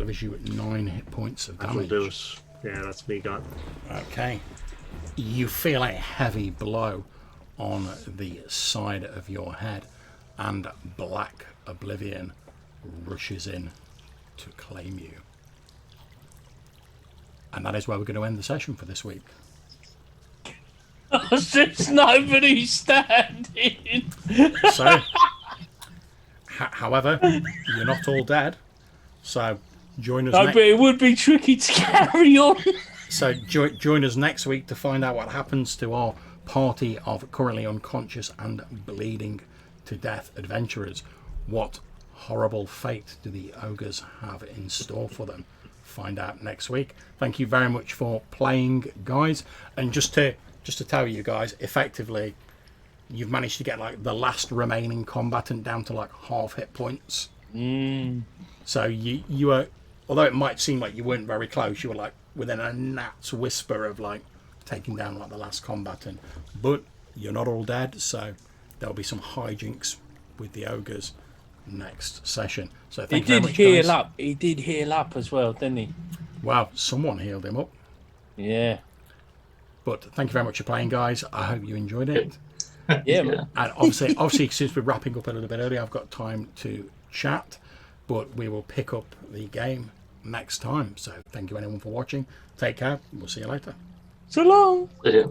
delivers you 9 hit points of That'll damage. do it. Yeah, that's me gone. Okay. You feel a heavy blow on the side of your head, and black oblivion rushes in to claim you. And that is where we're going to end the session for this week. There's nobody standing. So, however, you're not all dead. So, join us I bet it would be tricky to carry on. So join us next week to find out what happens to our party of currently unconscious and bleeding to death adventurers. What horrible fate do the ogres have in store for them? Find out next week. Thank you very much for playing, guys. And just to tell you guys, effectively, you've managed to get like the last remaining combatant down to like half hit points. So you were, although it might seem like you weren't very close, you were like within a gnat's whisper of like taking down like the last combatant. But you're not all dead, so there'll be some hijinks with the ogres next session. So thank you very much, guys. He did heal up as well, didn't he? Wow, someone healed him up. Yeah. But thank you very much for playing, guys. I hope you enjoyed it. Yeah, man. And obviously, since we're wrapping up a little bit early, I've got time to chat. But we will pick up the game next time. So thank you, anyone, for watching. Take care. We'll see you later. So long. Yeah.